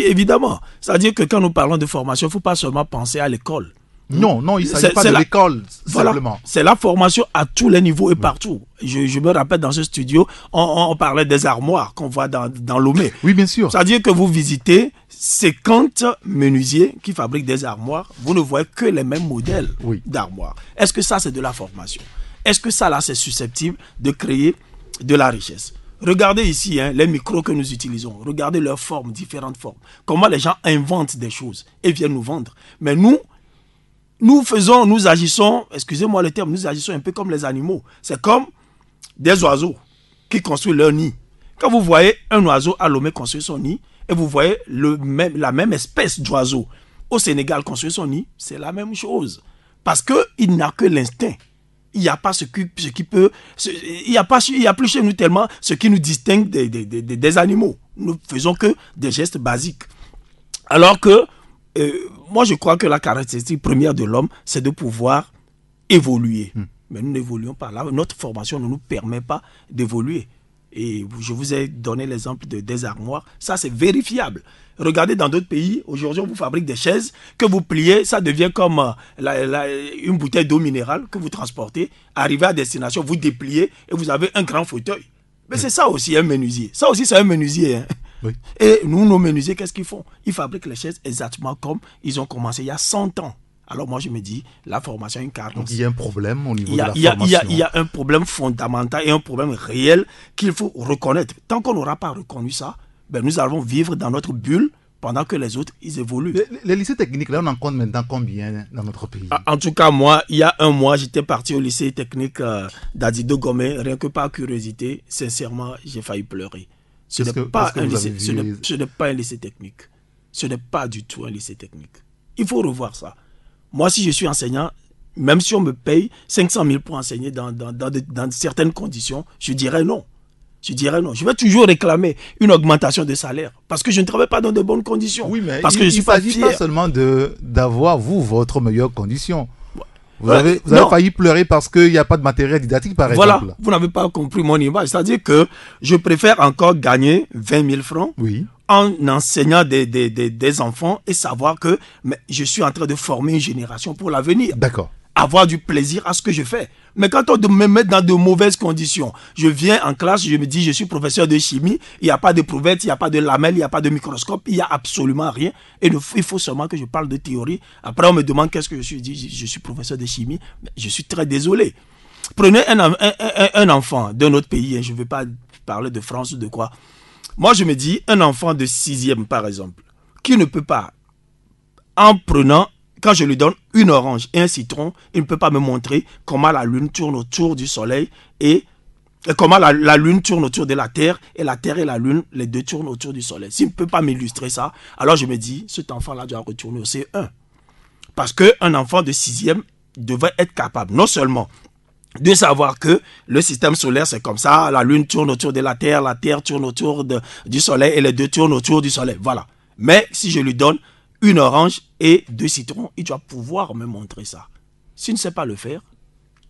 évidemment. C'est-à-dire que quand nous parlons de formation, il ne faut pas seulement penser à l'école. Non, il ne s'agit pas de l'école, simplement. Voilà, c'est la formation à tous les niveaux et partout. Je me rappelle dans ce studio, on parlait des armoires qu'on voit dans Lomé. Oui, bien sûr. C'est-à-dire que vous visitez 50 menuisiers qui fabriquent des armoires, vous ne voyez que les mêmes modèles d'armoires. Est-ce que ça, c'est de la formation? Est-ce que ça, là, c'est susceptible de créer de la richesse? Regardez ici, les micros que nous utilisons. Regardez leurs formes, différentes formes. Comment les gens inventent des choses et viennent nous vendre. Mais nous agissons, excusez-moi le terme, nous agissons un peu comme les animaux. C'est comme des oiseaux qui construisent leur nid. Quand vous voyez un oiseau à Lomé construire son nid, et vous voyez la même espèce d'oiseau au Sénégal construire son nid, c'est la même chose. Parce qu'il n'a que l'instinct. Il n'y a pas il n'y a plus chez nous tellement ce qui nous distingue des animaux. Nous faisons que des gestes basiques. Alors que, moi je crois que la caractéristique première de l'homme, c'est de pouvoir évoluer. Mais nous n'évoluons pas. Là, notre formation ne nous permet pas d'évoluer. Et je vous ai donné l'exemple des armoires. Ça, c'est vérifiable. Regardez dans d'autres pays, aujourd'hui, on vous fabrique des chaises que vous pliez, ça devient comme une bouteille d'eau minérale que vous transportez. Arrivez à destination, vous dépliez et vous avez un grand fauteuil. Mais c'est ça aussi un menuisier. Ça aussi, c'est un menuisier. Oui. Et nous, nos menuisiers, qu'est-ce qu'ils font? Ils fabriquent les chaises exactement comme ils ont commencé il y a 100 ans. Alors moi, je me dis, la formation est une carence. Donc il y a un problème au niveau de la formation. Il y a un problème fondamental et un problème réel qu'il faut reconnaître. Tant qu'on n'aura pas reconnu ça, ben nous allons vivre dans notre bulle pendant que les autres, ils évoluent. Les lycées techniques, là, on en compte maintenant combien dans notre pays? En tout cas, moi, il y a un mois, j'étais parti au lycée technique d'Adido Gomé. Rien que par curiosité, sincèrement, j'ai failli pleurer. Ce n'est pas un lycée technique. Ce n'est pas du tout un lycée technique. Il faut revoir ça. Moi, si je suis enseignant, même si on me paye 500 000 pour enseigner dans certaines conditions, je dirais non. Je vais toujours réclamer une augmentation de salaire parce que je ne travaille pas dans de bonnes conditions. Oui, mais parce il ne s'agit pas seulement d'avoir, votre meilleure condition. Vous avez failli pleurer parce qu'il n'y a pas de matériel didactique, par exemple. Voilà, vous n'avez pas compris mon image. C'est-à-dire que je préfère encore gagner 20 000 francs en enseignant des enfants et savoir que je suis en train de former une génération pour l'avenir. D'accord. Avoir du plaisir à ce que je fais. Mais quand on me met dans de mauvaises conditions, je viens en classe, je me dis je suis professeur de chimie, il n'y a pas de prouvette, il n'y a pas de lamelle, il n'y a pas de microscope, il n'y a absolument rien. Et il faut seulement que je parle de théorie. Après on me demande qu'est-ce que je suis, je suis professeur de chimie. Mais je suis très désolé. Prenez un enfant d'un autre pays, je ne veux pas parler de France ou de quoi. Moi je me dis, un enfant de 6e par exemple, qui ne peut pas, en prenant, quand je lui donne une orange et un citron, il ne peut pas me montrer comment la lune tourne autour du soleil et comment la lune tourne autour de la terre et la terre et la lune, les deux tournent autour du soleil. S'il ne peut pas m'illustrer ça, alors je me dis, cet enfant-là doit retourner au C1. Parce qu'un enfant de 6e devrait être capable, non seulement de savoir que le système solaire c'est comme ça, la lune tourne autour de la terre tourne autour du soleil et les deux tournent autour du soleil. Voilà. Mais si je lui donne une orange et 2 citrons, il doit pouvoir me montrer ça. S'il ne sait pas le faire,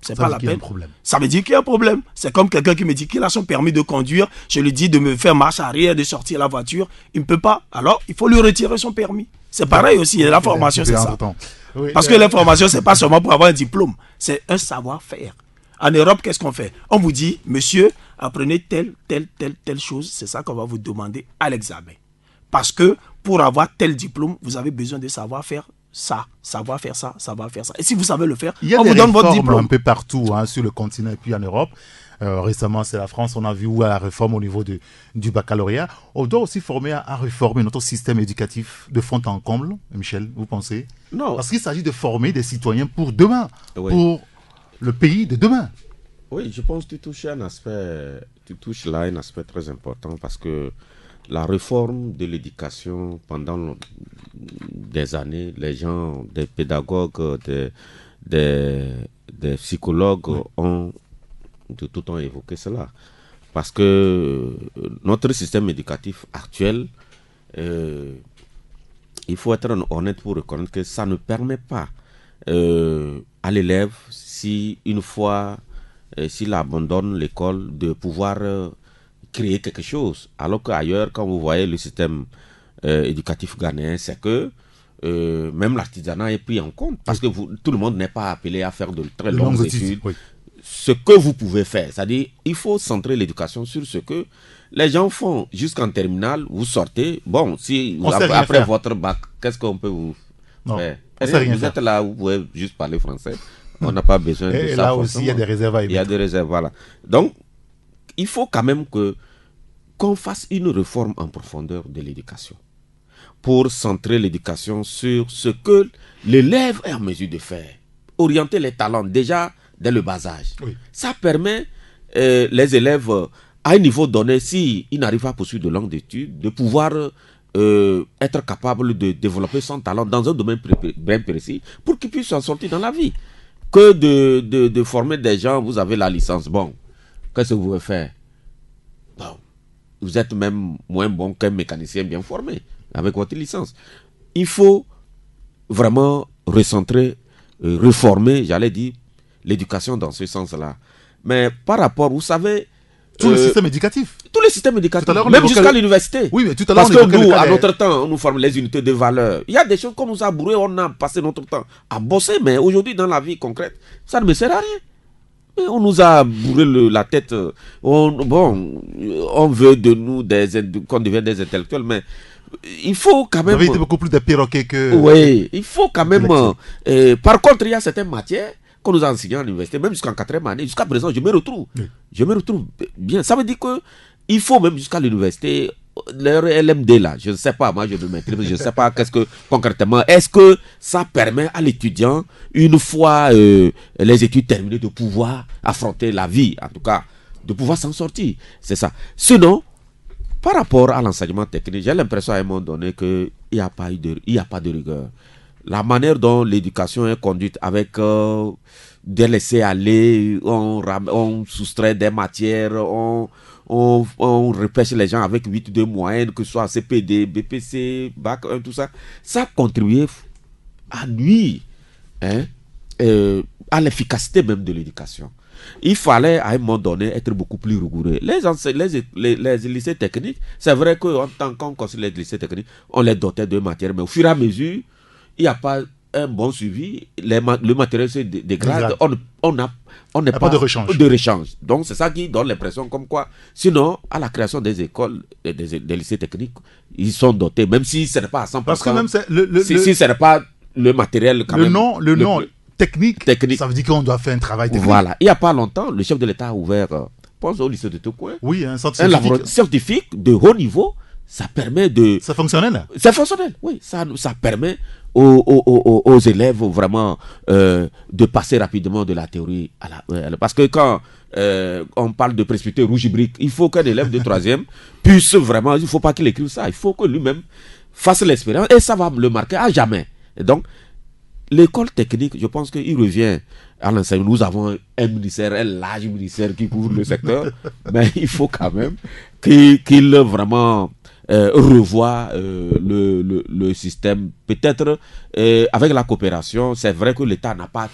c'est pas la peine. Ça veut dire qu'il y a un problème. C'est comme quelqu'un qui me dit qu'il a son permis de conduire, je lui dis de me faire marche arrière, de sortir la voiture, il ne peut pas. Alors, il faut lui retirer son permis. C'est pareil aussi, la formation c'est ça. Oui, parce que la formation, c'est pas seulement pour avoir un diplôme, c'est un savoir-faire. En Europe, qu'est-ce qu'on fait? On vous dit, monsieur, apprenez telle chose, c'est ça qu'on va vous demander à l'examen. Parce que pour avoir tel diplôme, vous avez besoin de savoir faire ça, savoir faire ça, savoir faire ça. Et si vous savez le faire, on vous donne votre diplôme. Il y a des réformes un peu partout sur le continent et puis en Europe. Récemment, c'est la France, on a vu la réforme au niveau du baccalauréat. On doit aussi former à réformer notre système éducatif de fond en comble, Michel, vous pensez? Non. Parce qu'il s'agit de former des citoyens pour demain, pour le pays de demain. Oui, je pense que tu touches là un aspect très important parce que la réforme de l'éducation pendant des années, les gens, des pédagogues, des psychologues ont évoqué cela. Parce que notre système éducatif actuel, il faut être honnête pour reconnaître que ça ne permet pas à l'élève, s'il abandonne l'école, de pouvoir créer quelque chose. Alors qu'ailleurs, quand vous voyez le système éducatif ghanéen, c'est que même l'artisanat est pris en compte. Parce que tout le monde n'est pas appelé à faire de très longues études. Oui. Ce que vous pouvez faire, c'est-à-dire il faut centrer l'éducation sur ce que les gens font jusqu'en terminale. Vous sortez, bon, si après votre bac, qu'est-ce qu'on peut vous faire? Vous êtes là, vous pouvez juste parler français. On n'a pas besoin de ça. Et là aussi, il y a des réserves à émettre. Il y a des réserves, voilà. Donc, il faut quand même qu'on fasse une réforme en profondeur de l'éducation pour centrer l'éducation sur ce que l'élève est en mesure de faire. Orienter les talents déjà dès le bas âge. Oui. Ça permet les élèves à un niveau donné, s'ils n'arrivent pas à poursuivre de longues études, de pouvoir être capable de développer son talent dans un domaine bien précis pour qu'ils puissent s'en sortir dans la vie. Que de former des gens, vous avez la licence, bon, qu'est-ce que vous pouvez faire? Bon, vous êtes même moins bon qu'un mécanicien bien formé avec votre licence. Il faut vraiment recentrer, réformer, j'allais dire, l'éducation dans ce sens-là. Mais par rapport, vous savez... Tout le système éducatif. Tout le système éducatif, même jusqu'à l'université. Oui, mais tout à l'heure, parce que nous, à notre temps, on nous forme les unités de valeur. Il y a des choses qu'on nous a bourré, on a passé notre temps à bosser, mais aujourd'hui, dans la vie concrète, ça ne me sert à rien. Et on nous a bourré la tête. On veut de nous qu'on devienne des intellectuels, mais il faut quand même... Vous avez été beaucoup plus de perroquets que... Oui, il faut quand même... par contre, il y a certaines matières qu'on nous a enseignées à l'université, même jusqu'en 4e année. Jusqu'à présent, je me retrouve. Oui. Je me retrouve bien. Ça veut dire qu'il faut même jusqu'à l'université... Leur LMD là, je ne sais pas, moi je ne maîtrise, je ne sais pas qu'est-ce que concrètement, est-ce que ça permet à l'étudiant, une fois les études terminées, de pouvoir affronter la vie, en tout cas, de pouvoir s'en sortir, c'est ça. Sinon, par rapport à l'enseignement technique, j'ai l'impression à un moment donné qu'il n'y a pas de rigueur. La manière dont l'éducation est conduite avec des laisser-aller, on soustrait des matières, on repêche les gens avec 8 de moyenne, que ce soit CPD, BPC, Bac 1, tout ça. Ça contribuait à nuire à l'efficacité même de l'éducation. Il fallait à un moment donné être beaucoup plus rigoureux. Les lycées techniques, c'est vrai qu'en tant qu'on considère les lycées techniques, on les dotait de matières, mais au fur et à mesure, il n'y a pas un bon suivi, le matériel se dégrade, on n'est pas de rechange. Donc c'est ça qui donne l'impression comme quoi, sinon à la création des écoles, des lycées techniques, ils sont dotés, même si ce n'est pas à 100%. Parce que même si ce n'est pas le matériel quand même. Le nom technique, ça veut dire qu'on doit faire un travail technique. Voilà, il n'y a pas longtemps, le chef de l'État a ouvert, pense au lycée de Tokoué, un centre scientifique de haut niveau. Ça permet de... C'est fonctionnel? C'est fonctionnel, oui. Ça permet aux élèves vraiment de passer rapidement de la théorie à la... Parce que quand on parle de précipité rouge brique, il faut qu'un élève de 3e puisse vraiment... Il ne faut pas qu'il écrive ça. Il faut que lui-même fasse l'expérience et ça va le marquer à jamais. Et donc, l'école technique, je pense qu'il revient à l'enseignement. Nous avons un ministère, un large ministère qui couvre le secteur, mais il faut quand même qu'il vraiment... revoit le système, peut-être avec la coopération. C'est vrai que l'État n'a pas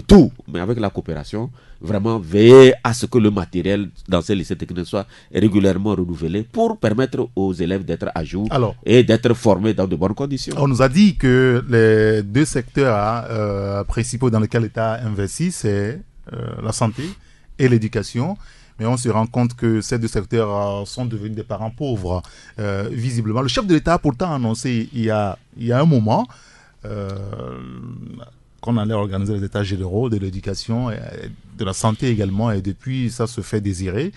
tout, mais avec la coopération, vraiment veiller à ce que le matériel dans ces lycées techniques soit régulièrement renouvelé pour permettre aux élèves d'être à jour et d'être formés dans de bonnes conditions. On nous a dit que les 2 secteurs principaux dans lesquels l'État investit, c'est la santé et l'éducation. Mais on se rend compte que ces 2 secteurs sont devenus des parents pauvres, visiblement. Le chef de l'État a pourtant annoncé il y a un moment qu'on allait organiser les états généraux de l'éducation, de la santé également, et depuis, ça se fait désirer.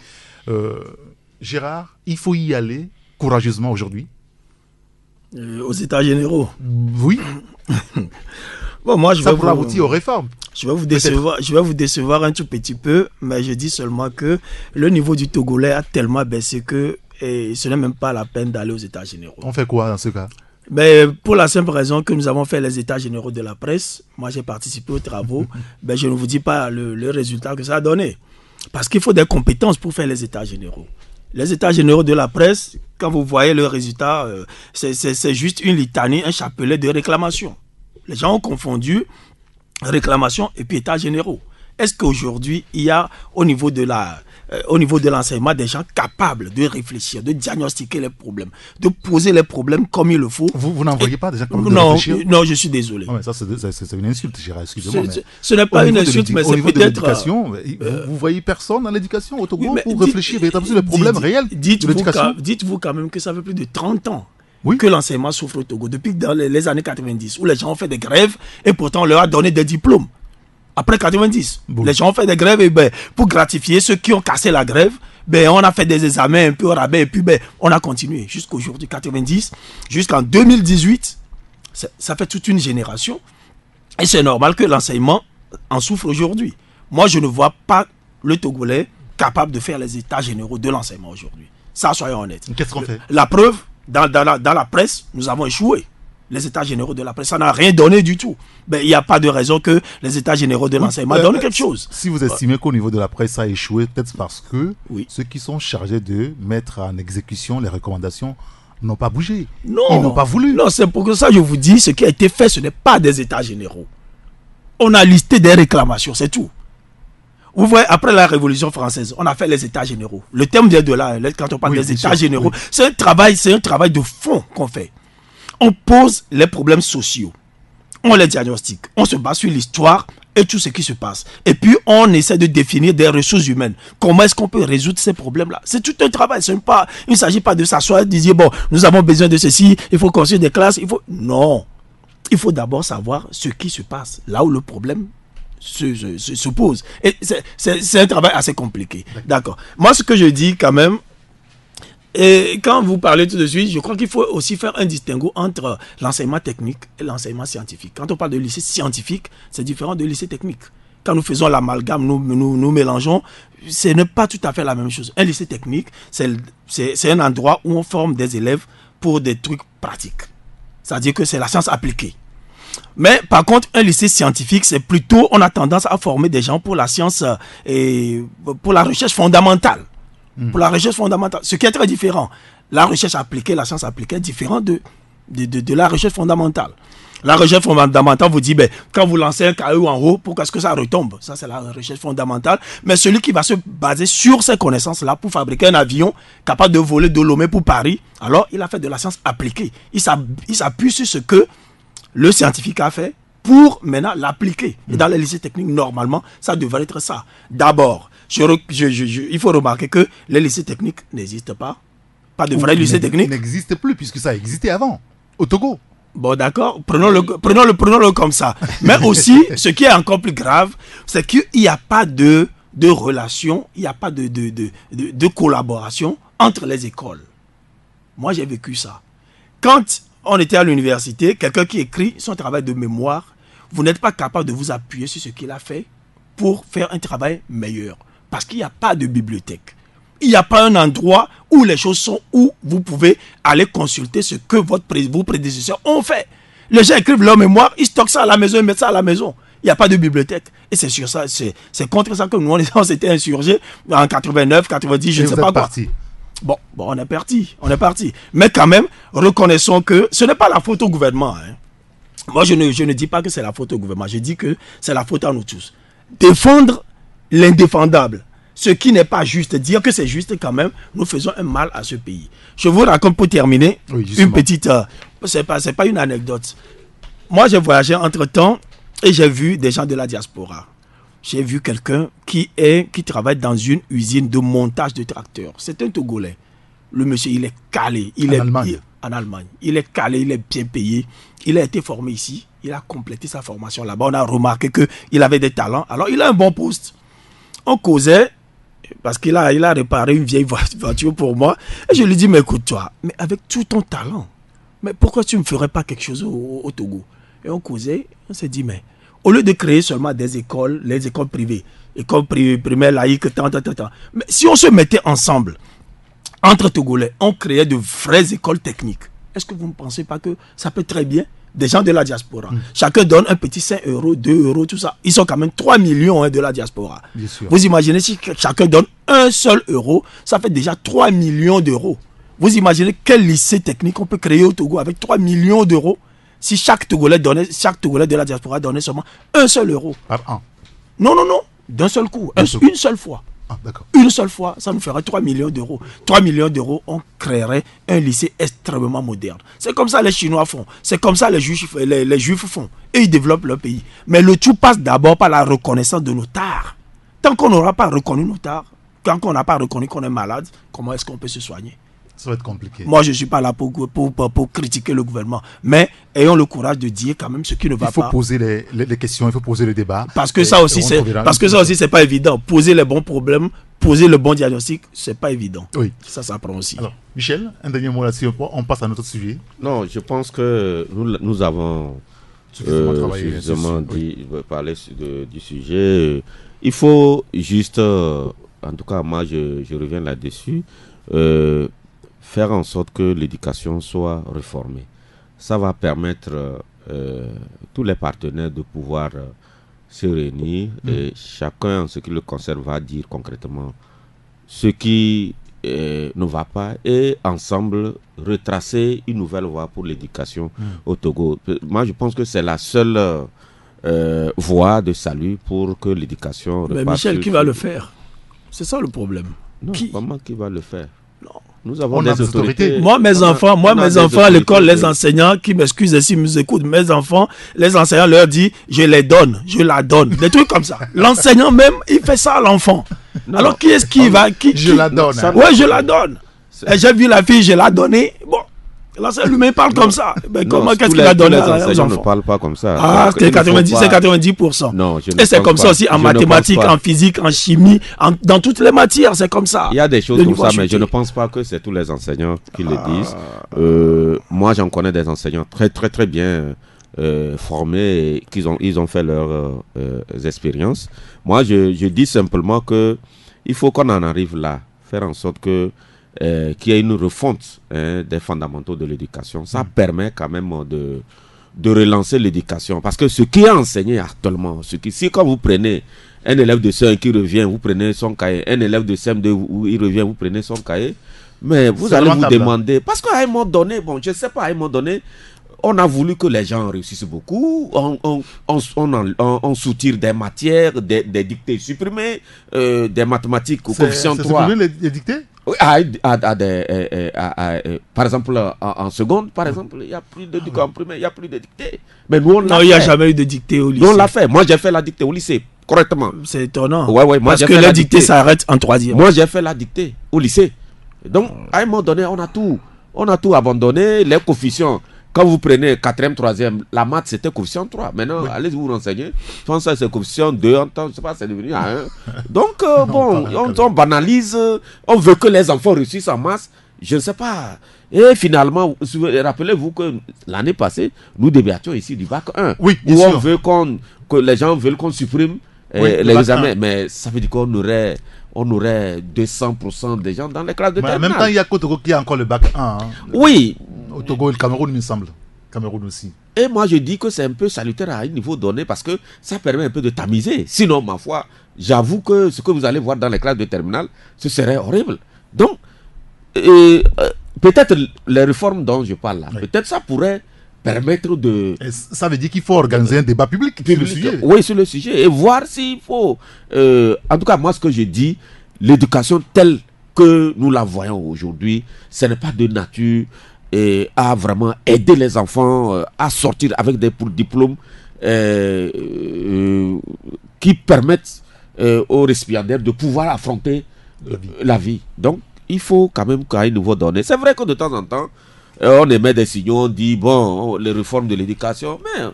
Gérard, il faut y aller courageusement aujourd'hui. Aux états généraux? Oui. Bon, moi, ça pourrait aboutir aux réformes. Je vais vous décevoir un tout petit peu, mais je dis seulement que le niveau du Togolais a tellement baissé que ce n'est même pas la peine d'aller aux états généraux. On fait quoi dans ce cas? Mais pour la simple raison que nous avons fait les états généraux de la presse, moi j'ai participé aux travaux, je ne vous dis pas le résultat que ça a donné. Parce qu'il faut des compétences pour faire les états généraux. Les états généraux de la presse, quand vous voyez le résultat, c'est juste une litanie, un chapelet de réclamations. Les gens ont confondu réclamation et puis états généraux. Est-ce qu'aujourd'hui, il y a au niveau de l'enseignement des gens capables de réfléchir, de diagnostiquer les problèmes, de poser les problèmes comme il le faut? Vous n'en voyez pas des gens capables de réfléchir? Non, je suis désolé. Non, mais ça, c'est une insulte, Gérard, excusez-moi. Ce n'est pas une insulte, mais c'est peut-être... Au niveau de l'éducation, vous voyez personne dans l'éducation au Togo pour réfléchir véritablement sur les problèmes réels de l'éducation? Dites-vous quand même que ça fait plus de 30 ans que l'enseignement souffre au Togo, depuis dans les années 90, où les gens ont fait des grèves et pourtant on leur a donné des diplômes. Après 90, les gens ont fait des grèves et pour gratifier ceux qui ont cassé la grève, on a fait des examens un peu au rabais et puis on a continué jusqu'aujourd'hui, 90, jusqu'en 2018. Ça fait toute une génération et c'est normal que l'enseignement en souffre aujourd'hui. Moi, je ne vois pas le Togolais capable de faire les états généraux de l'enseignement aujourd'hui. Ça, soyons honnêtes. Qu'est-ce qu'on fait? La preuve, dans la presse, nous avons échoué. Les états généraux de la presse, ça n'a rien donné du tout. Il n'y a pas de raison que les états généraux de l'enseignement donnent quelque chose. Si vous estimez qu'au niveau de la presse, ça a échoué, peut-être parce que ceux qui sont chargés de mettre en exécution les recommandations n'ont pas bougé. Non. Ils n'ont pas voulu. Non, c'est pour ça que je vous dis, ce qui a été fait, ce n'est pas des états généraux. On a listé des réclamations, c'est tout. Vous voyez, après la Révolution française, on a fait les états généraux. Le terme vient de là, quand on parle des états généraux. C'est un travail de fond qu'on fait. On pose les problèmes sociaux, on les diagnostique, on se base sur l'histoire et tout ce qui se passe. Et puis, on essaie de définir des ressources humaines. Comment est-ce qu'on peut résoudre ces problèmes-là? C'est tout un travail. Il ne s'agit pas de s'asseoir et de dire, bon, nous avons besoin de ceci, il faut construire des classes. Non. Il faut d'abord savoir ce qui se passe, là où le problème se pose. Et c'est un travail assez compliqué. D'accord. Moi, ce que je dis quand même, et quand vous parlez tout de suite, je crois qu'il faut aussi faire un distinguo entre l'enseignement technique et l'enseignement scientifique. Quand on parle de lycée scientifique, c'est différent de lycée technique. Quand nous faisons l'amalgame, nous mélangeons, ce n'est pas tout à fait la même chose. Un lycée technique, c'est un endroit où on forme des élèves pour des trucs pratiques. C'est-à-dire que c'est la science appliquée. Mais par contre, un lycée scientifique, c'est plutôt, on a tendance à former des gens pour la science et pour la recherche fondamentale. Pour la recherche fondamentale, ce qui est très différent. La recherche appliquée, la science appliquée est différente de la recherche fondamentale. La recherche fondamentale vous dit, quand vous lancez un caillou en haut, pourquoi est-ce que ça retombe? Ça, c'est la recherche fondamentale. Mais celui qui va se baser sur ces connaissances-là pour fabriquer un avion capable de voler de Lomé pour Paris, alors il a fait de la science appliquée. Il s'appuie sur ce que le scientifique a fait pour maintenant l'appliquer. Et dans les lycées techniques, normalement, ça devrait être ça. D'abord, il faut remarquer que les lycées techniques n'existent pas. Pas de vrais lycées techniques. Ils n'existent plus puisque ça existait avant, au Togo. Bon, d'accord, prenons-le comme ça. Mais aussi, ce qui est encore plus grave, c'est qu'il n'y a pas de relation, il n'y a pas de collaboration entre les écoles. Moi, j'ai vécu ça. Quand on était à l'université, quelqu'un qui écrit son travail de mémoire, vous n'êtes pas capable de vous appuyer sur ce qu'il a fait pour faire un travail meilleur. Parce qu'il n'y a pas de bibliothèque. Il n'y a pas un endroit où les choses sont, où vous pouvez aller consulter ce que vos prédécesseurs ont fait. Les gens écrivent leur mémoire, ils stockent ça à la maison, ils mettent ça à la maison. Il n'y a pas de bibliothèque. Et c'est sur ça, c'est contre ça que nous, on s'était insurgés en 89, 90, je ne sais pas quoi. Bon, on est parti. Mais quand même, reconnaissons que ce n'est pas la faute au gouvernement. Hein. Moi, je ne dis pas que c'est la faute au gouvernement. Je dis que c'est la faute à nous tous. Défendre l'indéfendable. Ce qui n'est pas juste, dire que c'est juste quand même, nous faisons un mal à ce pays. Je vous raconte pour terminer une petite... c'est pas une anecdote. Moi, j'ai voyagé entre-temps et j'ai vu des gens de la diaspora. J'ai vu quelqu'un qui travaille dans une usine de montage de tracteurs. C'est un Togolais. Le monsieur, il est calé. En Allemagne. Il est calé, il est bien payé. Il a été formé ici. Il a complété sa formation là-bas. On a remarqué qu'il avait des talents. Alors, il a un bon poste. On causait, parce qu'il a réparé une vieille voiture pour moi. Et je lui dis, mais écoute-toi, mais avec tout ton talent, mais pourquoi tu ne me ferais pas quelque chose au Togo? Et on causait, on s'est dit, mais au lieu de créer seulement des écoles, les écoles privées, écoles primaires, laïques, mais si on se mettait ensemble, entre Togolais, on créait de vraies écoles techniques. Est-ce que vous ne pensez pas que ça peut très bien? Des gens de la diaspora. Chacun donne un petit 5 euros, 2 euros, tout ça. Ils sont quand même 3 millions de la diaspora. Vous imaginez si chacun donne un seul euro, ça fait déjà 3 millions d'euros. Vous imaginez quel lycée technique on peut créer au Togo avec 3 millions d'euros si chaque Togolais de la diaspora donnait seulement un seul euro. Par an? Non. D'un seul coup. Une seule fois. Ah, d'accord. Une seule fois, ça nous ferait 3 millions d'euros. 3 millions d'euros, on créerait un lycée extrêmement moderne. C'est comme ça les Chinois font. C'est comme ça les Juifs font. Et ils développent leur pays. Mais le tout passe d'abord par la reconnaissance de nos tares. Tant qu'on n'aura pas reconnu nos tares, tant qu'on n'a pas reconnu qu'on est malade, comment est-ce qu'on peut se soigner? Ça va être compliqué. Moi, je ne suis pas là pour critiquer le gouvernement. Mais ayons le courage de dire quand même ce qui ne va pas. Il faut poser les questions, il faut poser le débat. Parce que ça aussi, c'est pas évident. Poser les bons problèmes, poser le bon diagnostic, c'est pas évident. Oui. Ça prend aussi. Alors, Michel, un dernier mot là-dessus, on passe à notre sujet. Non, je pense que nous avons suffisamment parlé du sujet. Il faut juste, en tout cas, moi, je reviens là-dessus, faire en sorte que l'éducation soit réformée. Ça va permettre tous les partenaires de pouvoir se réunir et chacun, en ce qui le concerne, va dire concrètement ce qui ne va pas et ensemble retracer une nouvelle voie pour l'éducation au Togo. Moi, je pense que c'est la seule voie de salut pour que l'éducation reparte. Mais Michel, qui va le faire? C'est ça le problème. Non, comment qui va le faire? Non. Nous avons On a des des autorités. autorités. Moi, mes enfants, On a des à l'école, autorités. les enseignants qui m'excusent s'ils nous écoutent, mes enfants, les enseignants leur disent, je les donne, je la donne. Des trucs comme ça. L'enseignant même, il fait ça à l'enfant. Alors, qui est-ce qui va... Je la donne. ça- Ouais, je la donne. Et j'ai vu la fille, je l'ai donnée. Bon, l'enseignant lui-même parle comme ça. Mais Non, comment, qu'est-ce tous qu'il a les- donné tous les aux enseignants ne enfants? parlent pas comme ça. Ah, Donc, c'est il ne faut 90, pas- c'est 90%. Non, je ne Et c'est pense comme pas. ça aussi en Je ne pense mathématiques, pas. en physique, en chimie, dans toutes les matières, c'est comme ça. Il y a des choses Le comme niveau ça, a mais je chuté. ne pense pas que c'est tous les enseignants qui le disent. Moi, j'en connais des enseignants très, très, très bien formés et ils ont fait leurs expériences. Moi, je dis simplement que il faut qu'on en arrive là, faire en sorte que qu'il y ait une refonte des fondamentaux de l'éducation. Ça permet quand même de relancer l'éducation. Parce que ce qui est enseigné actuellement, si quand vous prenez un élève de CE1 qui revient, vous prenez son cahier, un élève de CM2 où il revient, vous prenez son cahier, mais vous C'est allez vous lamentable. demander, parce qu'à un moment donné, bon, je ne sais pas, à un moment donné, on a voulu que les gens réussissent beaucoup, on soutire des matières, des dictées supprimées, des mathématiques au coefficient C'est 3. supprimer les dictées? Oui, par exemple, en seconde, par exemple, il n'y a plus de dictées. En primaire, il n'y a plus de dictées. Mais nous, on l'a Non, il n'y a fait. jamais eu de dictée au lycée. Nous, on l'a fait. Moi, j'ai fait la dictée au lycée, correctement. C'est étonnant. Ouais, moi, Parce j'ai que fait la la dictée dictée. s'arrête en troisième. Moi, j'ai fait la dictée au lycée. Donc, à un moment donné, on a tout abandonné. Les coefficients, quand vous prenez 4e, 3e, la maths, c'était coefficient 3. Maintenant, allez vous renseigner. Je pense que c'est coefficient 2, en temps, je ne sais pas, c'est devenu à 1. Donc, on banalise. On veut que les enfants réussissent en masse. Je ne sais pas. Et finalement, rappelez-vous que l'année passée, nous débattions ici du bac 1. Oui, bien où sûr. on veut que les gens veulent qu'on supprime Oui, le l'examen. bac 1. Mais ça veut dire qu'on aurait 200% des gens dans les classes de Mais en terminale. même temps, il y a qu'au Togo qui a encore le bac 1. hein. Oui, Au Togo et le Cameroun, il me semble. Cameroun aussi. et moi je dis que c'est un peu salutaire à un niveau donné parce que ça permet un peu de tamiser. Sinon, ma foi, j'avoue que ce que vous allez voir dans les classes de terminale, ce serait horrible. Donc, peut-être les réformes dont je parle là, Oui. peut-être ça pourrait permettre de... Et ça veut dire qu'il faut organiser un débat public sur le sujet. Oui, sur le sujet. Et voir s'il faut... en tout cas, moi, ce que je dis, l'éducation telle que nous la voyons aujourd'hui, ce n'est pas de nature à vraiment aider les enfants à sortir avec des diplômes qui permettent aux récipiendaires de pouvoir affronter la vie. Donc, il faut quand même qu'à un niveau donné. C'est vrai que de temps en temps, on émet des signaux, on dit, bon, les réformes de l'éducation, mais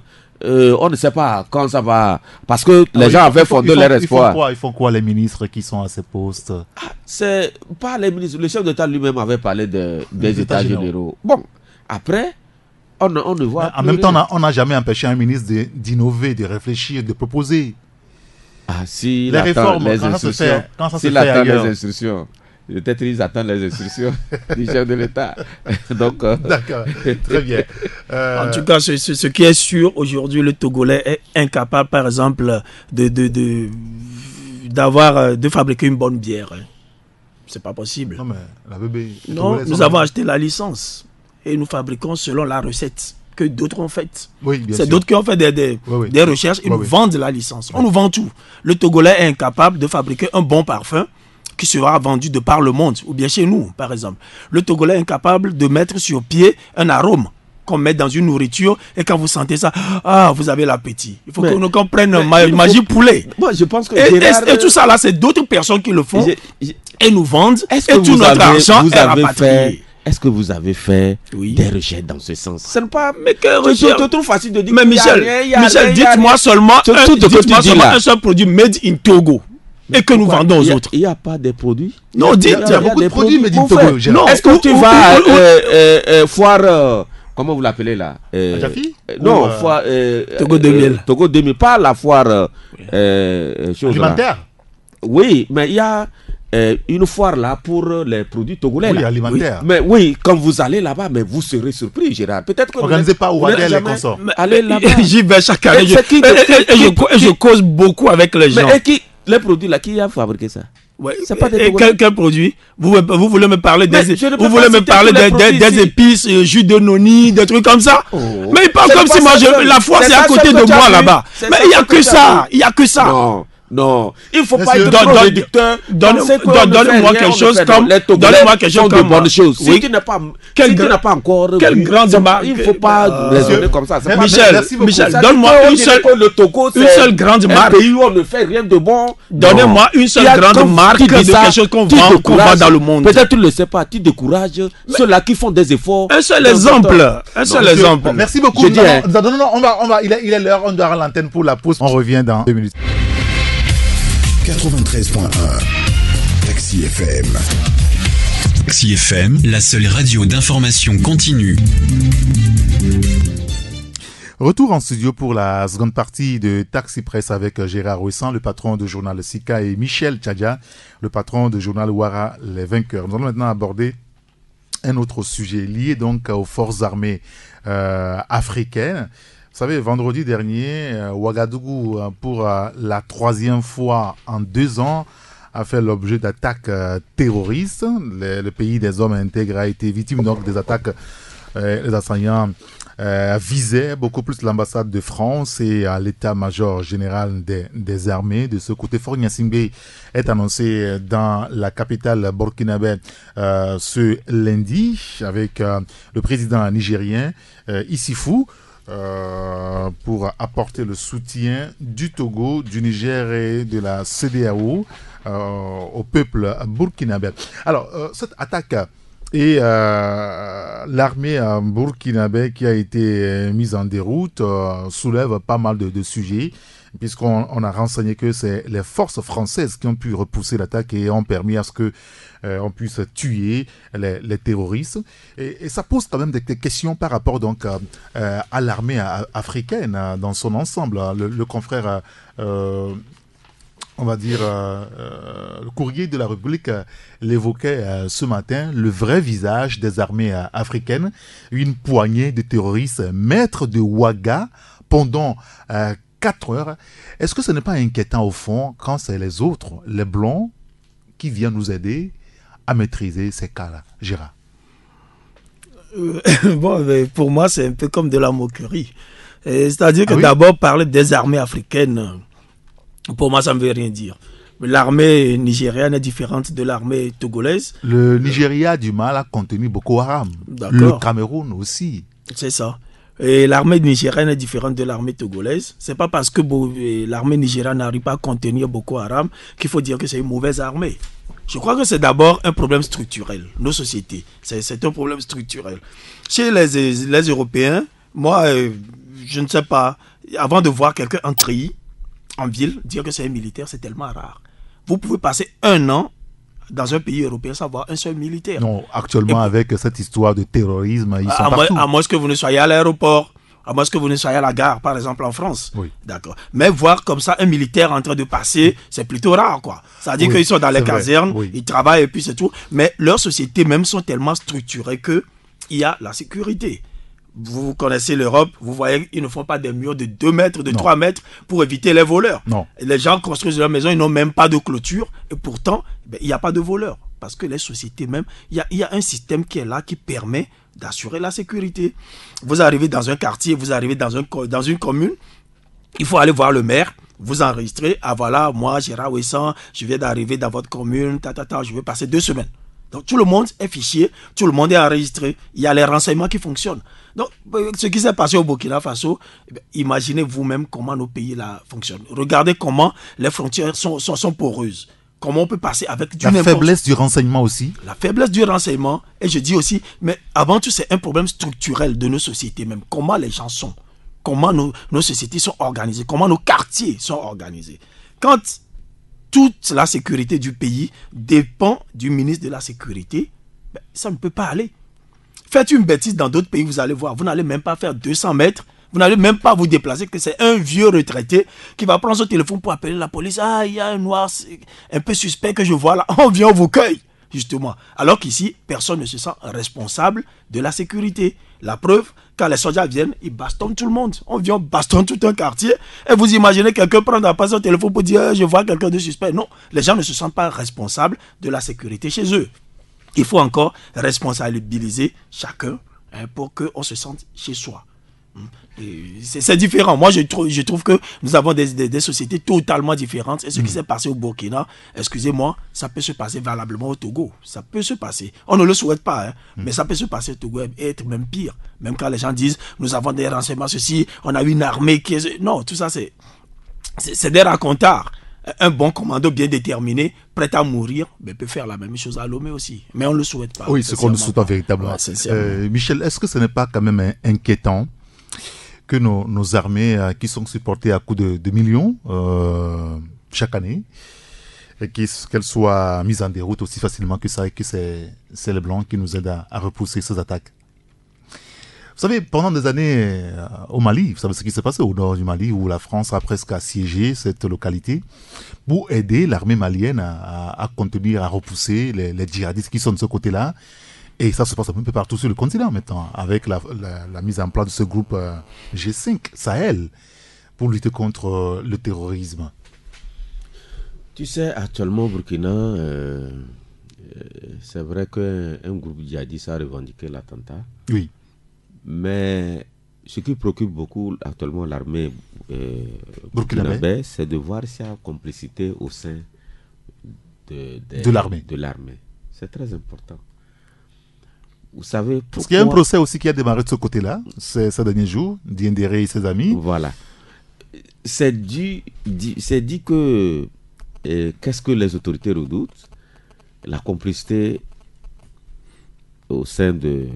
on ne sait pas quand ça va. Parce que les gens avaient fondé leur espoir. Ils font quoi les ministres qui sont à ces postes? C'est pas les ministres. Le chef d'État lui-même avait parlé des États généraux. Bon, après, on ne voit En plus même temps, rien. on n'a jamais empêché un ministre d'innover, de réfléchir, de proposer. Ah, si Les réformes, les quand ça se instructions. fait- quand ça se S'il fait attend ailleurs. les instructions. Peut-être ils attendent les instructions du chef de l'État. Donc, D'accord, très bien. En tout cas, ce qui est sûr, aujourd'hui, le Togolais est incapable, par exemple, de fabriquer une bonne bière. Hein. C'est pas possible. Non, mais la bébé. les Non, Togolais nous sont- avons acheté la licence et nous fabriquons selon la recette que d'autres ont faite. Oui, bien C'est sûr. d'autres qui ont fait des Oui. recherches et Oui, nous oui. vendent la licence. On nous vend tout. Le Togolais est incapable de fabriquer un bon parfum qui sera vendu de par le monde, ou bien chez nous, par exemple. Le Togolais est incapable de mettre sur pied un arôme qu'on met dans une nourriture et quand vous sentez ça, ah, vous avez l'appétit. Il faut Mais- qu'on comprenne il faut- magie poulet. moi, je pense que Et tout ça là, c'est d'autres personnes qui le font et nous vendent Est-ce et que tout vous notre avez, argent vous est avez rapatrié. fait, est-ce que vous avez fait Oui. des recherches dans ce sens? Ce n'est pas, Mais que c'est recherche- trop facile de dire. Mais qu'il y a Michel, rien, il y a Michel, rien, il y a dites-moi rien. seulement, Tout ce que tu dites-moi dis seulement là. un seul produit made in Togo et que nous Pourquoi? vendons aux Il y a- autres. Il n'y a pas de produits. Non, dites. Il y a beaucoup de produits, mais Mon du Togo, frère, Gérard. Non, est-ce que tu ou- vas ou- foire comment vous l'appelez là Adjafi Non, Ou, foire Togo 2000. Togo 2000, pas la foire chose là. Alimentaire. Oui, mais il y a une foire là pour les produits togolais. Oui, là. alimentaire. Mais oui, quand vous allez là-bas, mais vous serez surpris, Gérard. Peut-être que Organisé par vous n'êtes Ouadel et jamais consorts. allé là-bas. J'y vais chaque année. Et c'est qui- Et je cause beaucoup avec les gens. Mais et qui les produits là, qui a fabriqué ça? Ouais. c'est pas des Et Togolais. quel produit vous voulez me parler Mais des je ne peux vous pas voulez me citer parler tous les des produits des ici. épices, jus de noni, des trucs comme ça. Oh. Mais il parle C'est comme pas si moi ça seul. la foire C'est c'est à ça côté seul de que tu as moi vu. là-bas. C'est Mais ça il y a seul que que tu as ça, vu. il y a que ça. Non, Non, il ne faut pas Monsieur, être trop réducteur. Donnez-moi quelque chose comme... Donnez-moi quelque chose comme... bonnes choses. Oui. Si tu n'as pas encore... Quelle grande marque... Il ne faut pas raisonner comme ça. Michel, donne-moi une seule grande marque. Un pays où on ne fait rien de bon. Donnez-moi une seule grande marque de quelque chose qu'on vend dans le monde. Peut-être tu ne le sais pas. Tu décourages ceux-là qui font des efforts. Un seul exemple. Merci beaucoup. Non, il est l'heure. On doit rendre l'antenne pour la pause. On revient dans 2 minutes. 93.1 Taxi FM. Taxi FM, la seule radio d'information continue. Retour en studio pour la seconde partie de Taxi Presse avec Gérard Ouessant, le patron du journal Sika, et Michel Tchadja, le patron du journal Ouara Les Vainqueurs. Nous allons maintenant aborder un autre sujet lié donc aux forces armées africaines. Vous savez, vendredi dernier, Ouagadougou, pour la 3e fois en 2 ans, a fait l'objet d'attaques terroristes. Le pays des hommes intègres a été victime donc des attaques. Les assaillants visaient beaucoup plus l'ambassade de France et l'état-major général des armées. De ce côté, Fort Gnassingbé est annoncé dans la capitale burkinabé ce lundi avec le président nigérien Issoufou. Pour apporter le soutien du Togo, du Niger et de la CEDEAO au peuple burkinabé. Alors, cette attaque et l'armée burkinabé qui a été mise en déroute soulève pas mal de sujets, puisqu'on a renseigné que c'est les forces françaises qui ont pu repousser l'attaque et ont permis à ce que on puisse tuer les terroristes. Et ça pose quand même des questions par rapport donc à l'armée africaine dans son ensemble. Le confrère, on va dire, le courrier de la République l'évoquait ce matin, le vrai visage des armées africaines, une poignée de terroristes maîtres de Ouaga pendant 4 heures. Est-ce que ce n'est pas inquiétant au fond quand c'est les autres, les Blancs, qui viennent nous aider à maîtriser ces cas-là, Gérard? Pour moi, c'est un peu comme de la moquerie. C'est-à-dire que d'abord, parler des armées africaines, pour moi, ça ne veut rien dire. L'armée nigériane est différente de l'armée togolaise. Le Nigeria a du mal à contenir Boko Haram. Le Cameroun aussi. C'est ça. Et l'armée nigériane est différente de l'armée togolaise. C'est pas parce que l'armée nigériane n'arrive pas à contenir Boko Haram qu'il faut dire que c'est une mauvaise armée. Je crois que c'est d'abord un problème structurel, nos sociétés. C'est un problème structurel. Chez les Européens, moi, je ne sais pas, avant de voir quelqu'un entrer en ville, dire que c'est un militaire, c'est tellement rare. Vous pouvez passer 1 an dans un pays européen sans voir un seul militaire. Non, actuellement, avec cette histoire de terrorisme, ils sont partout. À moins que vous ne soyez à l'aéroport, à moins que vous ne soyez à la gare, par exemple, en France. Oui. D'accord. Mais voir comme ça un militaire en train de passer, c'est plutôt rare, quoi. Ça veut dire qu'ils sont dans les casernes, ils travaillent et puis c'est tout. Mais leurs sociétés même sont tellement structurées qu'il y a la sécurité. Vous connaissez l'Europe, vous voyez, ils ne font pas des murs de 2 mètres, de 3 mètres pour éviter les voleurs. Non. Les gens construisent leur maison, ils n'ont même pas de clôture et pourtant, il n'y a pas de voleurs. Parce que les sociétés même, il y a un système qui est là qui permet d'assurer la sécurité. Vous arrivez dans un quartier, vous arrivez dans une commune, il faut aller voir le maire, vous enregistrez, ah voilà, moi Gérard Ouessant, je viens d'arriver dans votre commune, je vais passer 2 semaines. Donc tout le monde est fichier, tout le monde est enregistré, il y a les renseignements qui fonctionnent. Donc ce qui s'est passé au Burkina Faso, imaginez vous-même comment nos pays là fonctionnent. Regardez comment les frontières sont poreuses. Comment on peut passer avec du La faiblesse du renseignement aussi. La faiblesse du renseignement, et je dis aussi, mais avant tout c'est un problème structurel de nos sociétés même. Comment les gens sont, comment nos sociétés sont organisées, comment nos quartiers sont organisés. Quand toute la sécurité du pays dépend du ministre de la Sécurité, ça ne peut pas aller. Faites une bêtise dans d'autres pays, vous allez voir, vous n'allez même pas faire 200 mètres, vous n'allez même pas vous déplacer, que c'est un vieux retraité qui va prendre son téléphone pour appeler la police. Ah, il y a un noir un peu suspect que je vois là, on vient, on vous cueille, justement. Alors qu'ici, personne ne se sent responsable de la sécurité. La preuve, quand les soldats viennent, ils bastonnent tout le monde. On vient, on bastonne tout un quartier. Et vous imaginez quelqu'un prendre son téléphone pour dire je vois quelqu'un de suspect. Non, les gens ne se sentent pas responsables de la sécurité chez eux. Il faut encore responsabiliser chacun pour qu'on se sente chez soi. C'est différent. Moi, je trouve que nous avons des sociétés totalement différentes. Et ce qui s'est passé au Burkina, excusez-moi, ça peut se passer valablement au Togo. Ça peut se passer. On ne le souhaite pas, mais ça peut se passer au Togo et être même pire. Même quand les gens disent, nous avons des renseignements, ceci, on a une armée qui est... Non, tout ça, c'est des racontards. Un bon commando bien déterminé, prêt à mourir, mais peut faire la même chose à Lomé aussi. Mais on ne le souhaite pas. Oui, ce qu'on ne souhaite pas véritablement. Ouais, Michel, est-ce que ce n'est pas quand même inquiétant que nos armées qui sont supportées à coups de millions chaque année, et qu'elles soient mises en déroute aussi facilement que ça, et que c'est les Blancs qui nous aident à repousser ces attaques? Vous savez, pendant des années au Mali, vous savez ce qui s'est passé au nord du Mali, où la France a presque assiégé cette localité pour aider l'armée malienne à contenir, à repousser les djihadistes qui sont de ce côté-là. Et ça se passe un peu partout sur le continent maintenant, avec la mise en place de ce groupe G5 Sahel pour lutter contre le terrorisme. Tu sais, actuellement au Burkina, c'est vrai qu'un groupe djihadiste a revendiqué l'attentat. Oui. Mais ce qui préoccupe beaucoup actuellement l'armée burkinabé, c'est de voir s'il y a complicité au sein de l'armée. C'est très important. Vous savez pourquoi... Parce qu'il y a un procès aussi qui a démarré de ce côté-là, ces derniers jours, Diendéré et ses amis. Voilà. C'est dit que qu'est-ce que les autorités redoutent? La complicité au sein de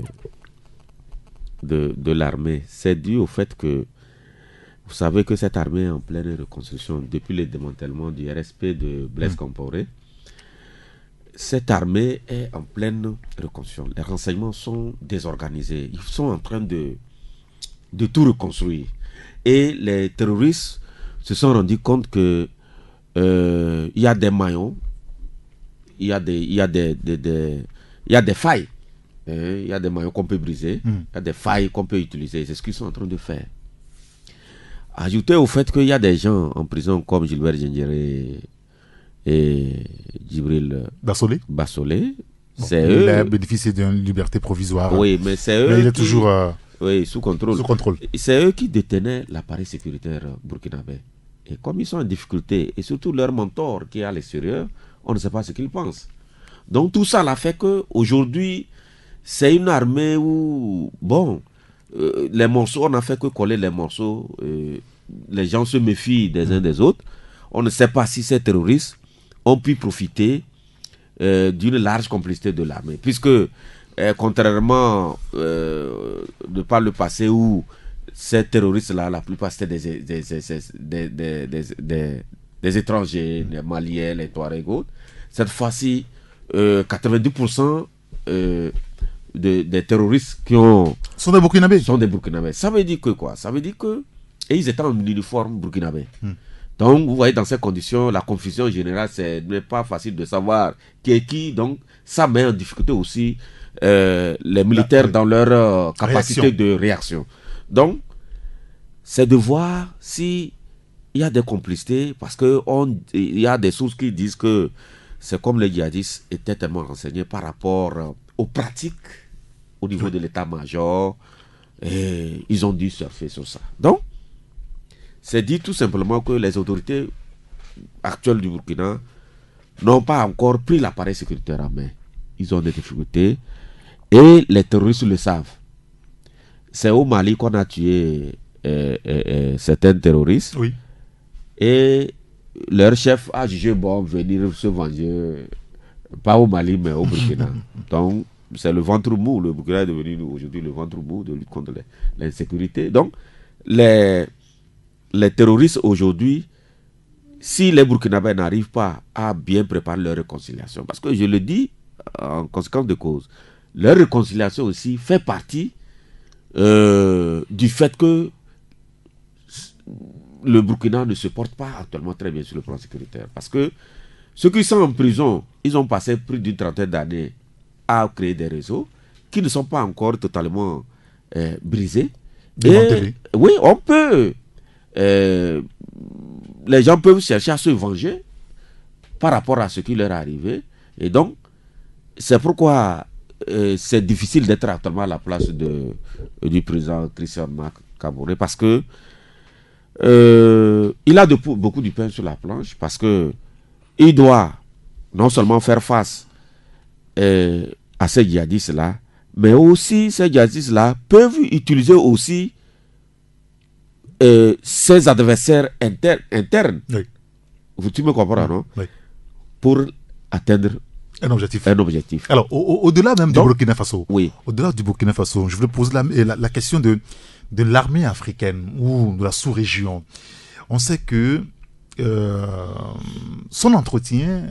l'armée. C'est dû au fait que vous savez que cette armée est en pleine reconstruction depuis le démantèlement du RSP de Blaise Compaoré. Cette armée est en pleine reconstruction. Les renseignements sont désorganisés. Ils sont en train de tout reconstruire. Et les terroristes se sont rendus compte que il y a des maillons, il y a des failles. Il y a des maillons qu'on peut briser, il y a des failles qu'on peut utiliser. C'est ce qu'ils sont en train de faire. Ajoutez au fait qu'il y a des gens en prison comme Gilbert Diendéré et Djibril Bassolé. C'est eux. Il a bénéficié d'une liberté provisoire. Oui, mais c'est eux. Mais il est toujours sous contrôle. C'est eux qui détenaient l'appareil sécuritaire burkinabé. Et comme ils sont en difficulté, et surtout leur mentor qui est à l'extérieur, on ne sait pas ce qu'ils pensent. Donc tout ça l'a fait qu'aujourd'hui, c'est une armée où, les morceaux, on n'a fait que coller les morceaux. Les gens se méfient des uns des autres. On ne sait pas si ces terroristes ont pu profiter d'une large complicité de l'armée. Puisque, contrairement de par le passé où ces terroristes-là, la plupart c'était des étrangers, des Maliens, les Touaregs et autres, cette fois-ci, 90% des terroristes qui sont des Burkinabés. Ça veut dire que quoi? Ça veut dire que... Et ils étaient en uniforme burkinabé. Donc, vous voyez, dans ces conditions, la confusion générale, ce n'est pas facile de savoir qui est qui. Donc, ça met en difficulté aussi les militaires dans leur capacité de réaction. Donc, c'est de voir s'il y a des complicités, parce qu'il y a des sources qui disent que c'est comme les djihadistes étaient tellement renseignés par rapport aux pratiques au niveau de l'état-major, et ils ont dû surfer sur ça. Donc, c'est dit tout simplement que les autorités actuelles du Burkina n'ont pas encore pris l'appareil sécuritaire en main. Ils ont des difficultés et les terroristes le savent. C'est au Mali qu'on a tué certains terroristes. Oui. Et leur chef a jugé bon venir se venger, pas au Mali mais au Burkina. Donc c'est le ventre mou. Le Burkina est devenu aujourd'hui le ventre mou de lutte contre l'insécurité. Donc les terroristes aujourd'hui, si les Burkinabés n'arrivent pas à bien préparer leur réconciliation, parce que je le dis en conséquence de cause, leur réconciliation aussi fait partie du fait que le Burkina ne se porte pas actuellement très bien sur le plan sécuritaire. Parce que ceux qui sont en prison, ils ont passé plus d'une trentaine d'années à créer des réseaux qui ne sont pas encore totalement brisés. Et, oui, on peut... les gens peuvent chercher à se venger par rapport à ce qui leur est arrivé. Et donc, c'est pourquoi c'est difficile d'être actuellement à la place du président Christian Camerounais parce que il a beaucoup du pain sur la planche parce que il doit non seulement faire face à ces djihadistes-là, mais aussi ces djihadistes-là peuvent utiliser aussi ses adversaires internes. Oui. Tu me comprends, non? Oui. Pour atteindre un objectif. Alors, au-delà même du Burkina Faso, oui. Au-delà du Burkina Faso, je voulais poser la question de l'armée africaine ou de la sous-région. On sait que son entretien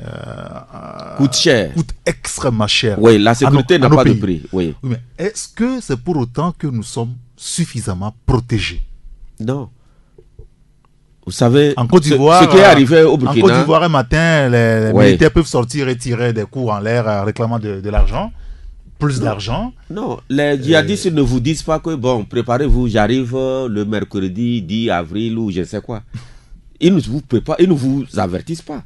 coûte cher. Coûte extrêmement cher. Oui, la sécurité n'a pas de prix. Oui. Oui, mais est-ce que c'est pour autant que nous sommes suffisamment protégés? Non. Vous savez, en Côte d'Ivoire, ce qui est arrivé au Burkina... En Côte d'Ivoire, un matin, les militaires peuvent sortir et tirer des coups en l'air réclamant de l'argent, plus d'argent. Non, les djihadistes ne vous disent pas que, bon, préparez-vous, j'arrive le mercredi 10 avril ou je sais quoi. Ils ne vous préparent, ils ne vous avertissent pas.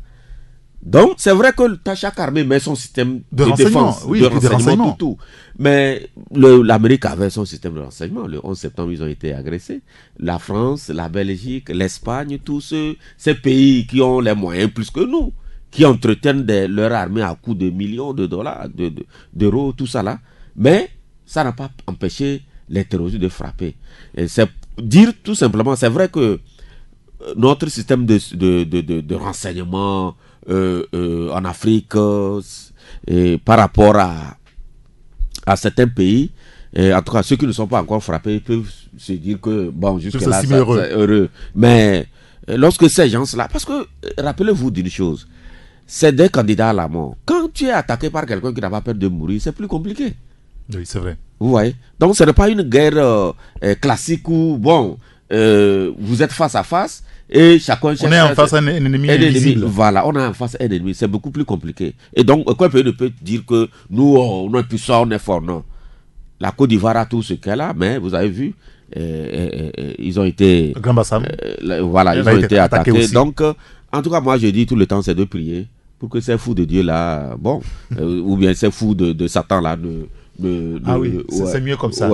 Donc, c'est vrai que chaque armée met son système de défense, oui, de renseignement, tout. Mais l'Amérique avait son système de renseignement. Le 11 septembre, ils ont été agressés. La France, la Belgique, l'Espagne, tous ces pays qui ont les moyens plus que nous, qui entretiennent leur armée à coût de millions de dollars, d'euros, tout ça là. Mais ça n'a pas empêché les terroristes de frapper. Et c'est dire tout simplement, c'est vrai que notre système de renseignement en Afrique par rapport à certains pays, en tout cas ceux qui ne sont pas encore frappés peuvent se dire que bon, jusque-là c'est heureux. Mais lorsque ces gens-là, parce que rappelez-vous d'une chose, c'est des candidats à la mort. Quand tu es attaqué par quelqu'un qui n'a pas peur de mourir, c'est plus compliqué. Oui, c'est vrai. Vous voyez? Donc ce n'est pas une guerre classique où bon, vous êtes face à face et chacun on est en face à un ennemi invisible. Voilà, on est en face à un ennemi, c'est beaucoup plus compliqué. Et donc aucun pays ne peut dire que nous on est puissant, on est fort. Non, la Côte d'Ivoire a tout ce qu'elle a, mais vous avez vu, ils ont été Grand Bassam. Voilà, ils ont été attaqués. Donc en tout cas, moi je dis tout le temps, c'est de prier pour que ces fous de Dieu là, bon, ou bien ces fous de Satan là c'est mieux comme ça.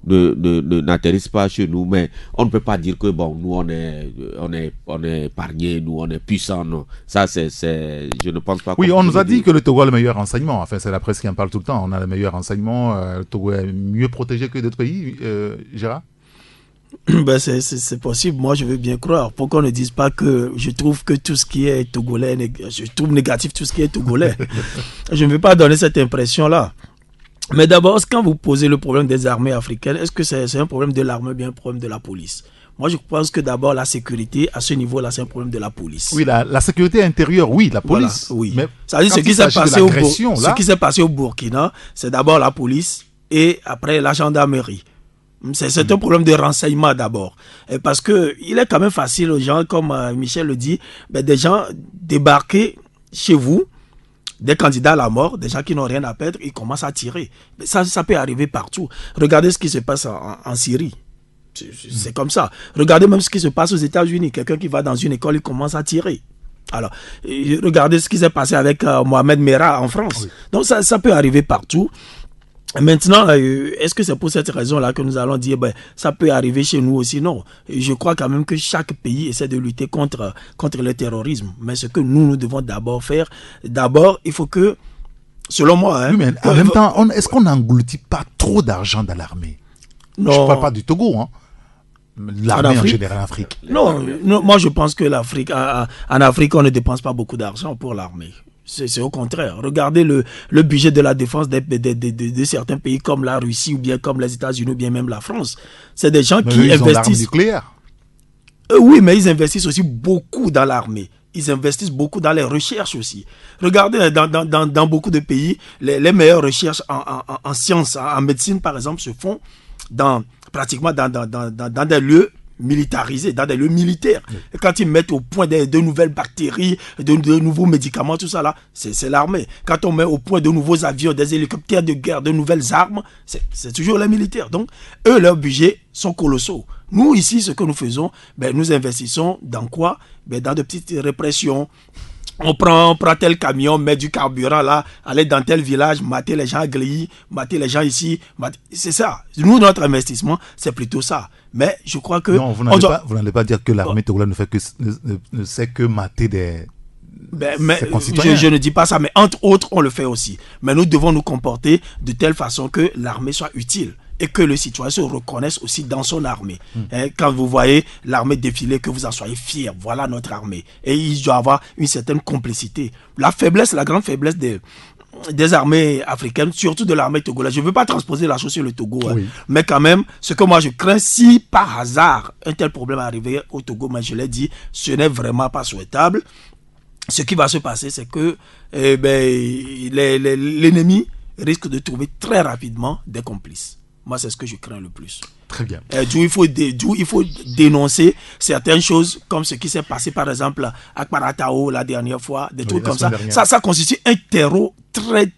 N'atterrissent pas chez nous, mais on ne peut pas dire que bon, nous on est épargnés, nous on est puissants, non. Ça je ne pense pas. Oui, on nous a dit que le Togo a le meilleur renseignement. Enfin, c'est la presse qui en parle tout le temps. On a le meilleur renseignement. Le Togo est mieux protégé que d'autres pays. Gérard? Ben c'est possible, moi je veux bien croire. Pourquoi on ne dise pas que je trouve que tout ce qui est togolais, je trouve négatif tout ce qui est togolais. Je ne veux pas donner cette impression-là. Mais d'abord, quand vous posez le problème des armées africaines, est-ce que c'est un problème de l'armée ou bien un problème de la police? Moi, je pense que d'abord, la sécurité, à ce niveau-là, c'est un problème de la police. Oui, la sécurité intérieure, oui, la police. Voilà, oui. Mais ça veut dire ce qui s'est passé au Burkina, c'est d'abord la police et après la gendarmerie. C'est un problème de renseignement d'abord. Parce que il est quand même facile aux gens, comme Michel le dit, des gens débarquer chez vous, des candidats à la mort, des gens qui n'ont rien à perdre, ils commencent à tirer. Mais ça peut arriver partout. Regardez ce qui se passe en Syrie. C'est comme ça. Regardez même ce qui se passe aux États-Unis. Quelqu'un qui va dans une école, il commence à tirer. Alors, regardez ce qui s'est passé avec Mohamed Merah en France. Oui. Donc ça peut arriver partout. Maintenant, est-ce que c'est pour cette raison-là que nous allons dire ça peut arriver chez nous aussi? Non. Je crois quand même que chaque pays essaie de lutter contre le terrorisme. Mais ce que nous devons d'abord faire, il faut que, selon moi... Oui, mais en même temps, est-ce qu'on n'engloutit pas trop d'argent dans l'armée? Non. Je ne parle pas du Togo, hein. L'armée en général en Afrique. Non, moi je pense que l'Afrique, en Afrique, on ne dépense pas beaucoup d'argent pour l'armée. C'est au contraire. Regardez le budget de la défense de certains pays comme la Russie ou bien comme les États-Unis ou bien même la France. C'est des gens qui investissent. Ont l'arme nucléaire. Oui, mais ils investissent aussi beaucoup dans l'armée. Ils investissent beaucoup dans les recherches aussi. Regardez, dans beaucoup de pays, les meilleures recherches en sciences, en médecine par exemple, se font pratiquement dans des lieux militarisés, dans des lieux militaires. Oui. Et quand ils mettent au point de nouvelles bactéries, de nouveaux médicaments, tout ça là, c'est l'armée. Quand on met au point de nouveaux avions, des hélicoptères de guerre, de nouvelles armes, c'est toujours les militaires. Donc, eux, leurs budgets sont colossaux. Nous, ici, ce que nous faisons, nous investissons dans quoi? Dans de petites répressions, On prend tel camion, met du carburant là, aller dans tel village, mater les gens à Gléy, mater les gens ici. C'est ça. Nous, notre investissement, c'est plutôt ça. Mais je crois que... Non, vous n'allez pas dire que l'armée togolaise ne sait que mater des... Mais je ne dis pas ça, mais entre autres, on le fait aussi. Mais nous devons nous comporter de telle façon que l'armée soit utile et que le citoyen se reconnaisse aussi dans son armée. Quand vous voyez l'armée défiler, que vous en soyez fiers, voilà notre armée. Et il doit avoir une certaine complicité. La grande faiblesse des armées africaines, surtout de l'armée togolaise. Je ne veux pas transposer la chose sur le Togo, oui. Mais quand même, ce que moi je crains, si par hasard un tel problème arrivait au Togo, mais je l'ai dit, ce n'est vraiment pas souhaitable. Ce qui va se passer, c'est que l'ennemi risque de trouver très rapidement des complices. Moi, c'est ce que je crains le plus. Très bien. D'où il faut dénoncer certaines choses, comme ce qui s'est passé, par exemple, à Kparatao la dernière fois, des trucs comme ça. Ça constitue un terreau très,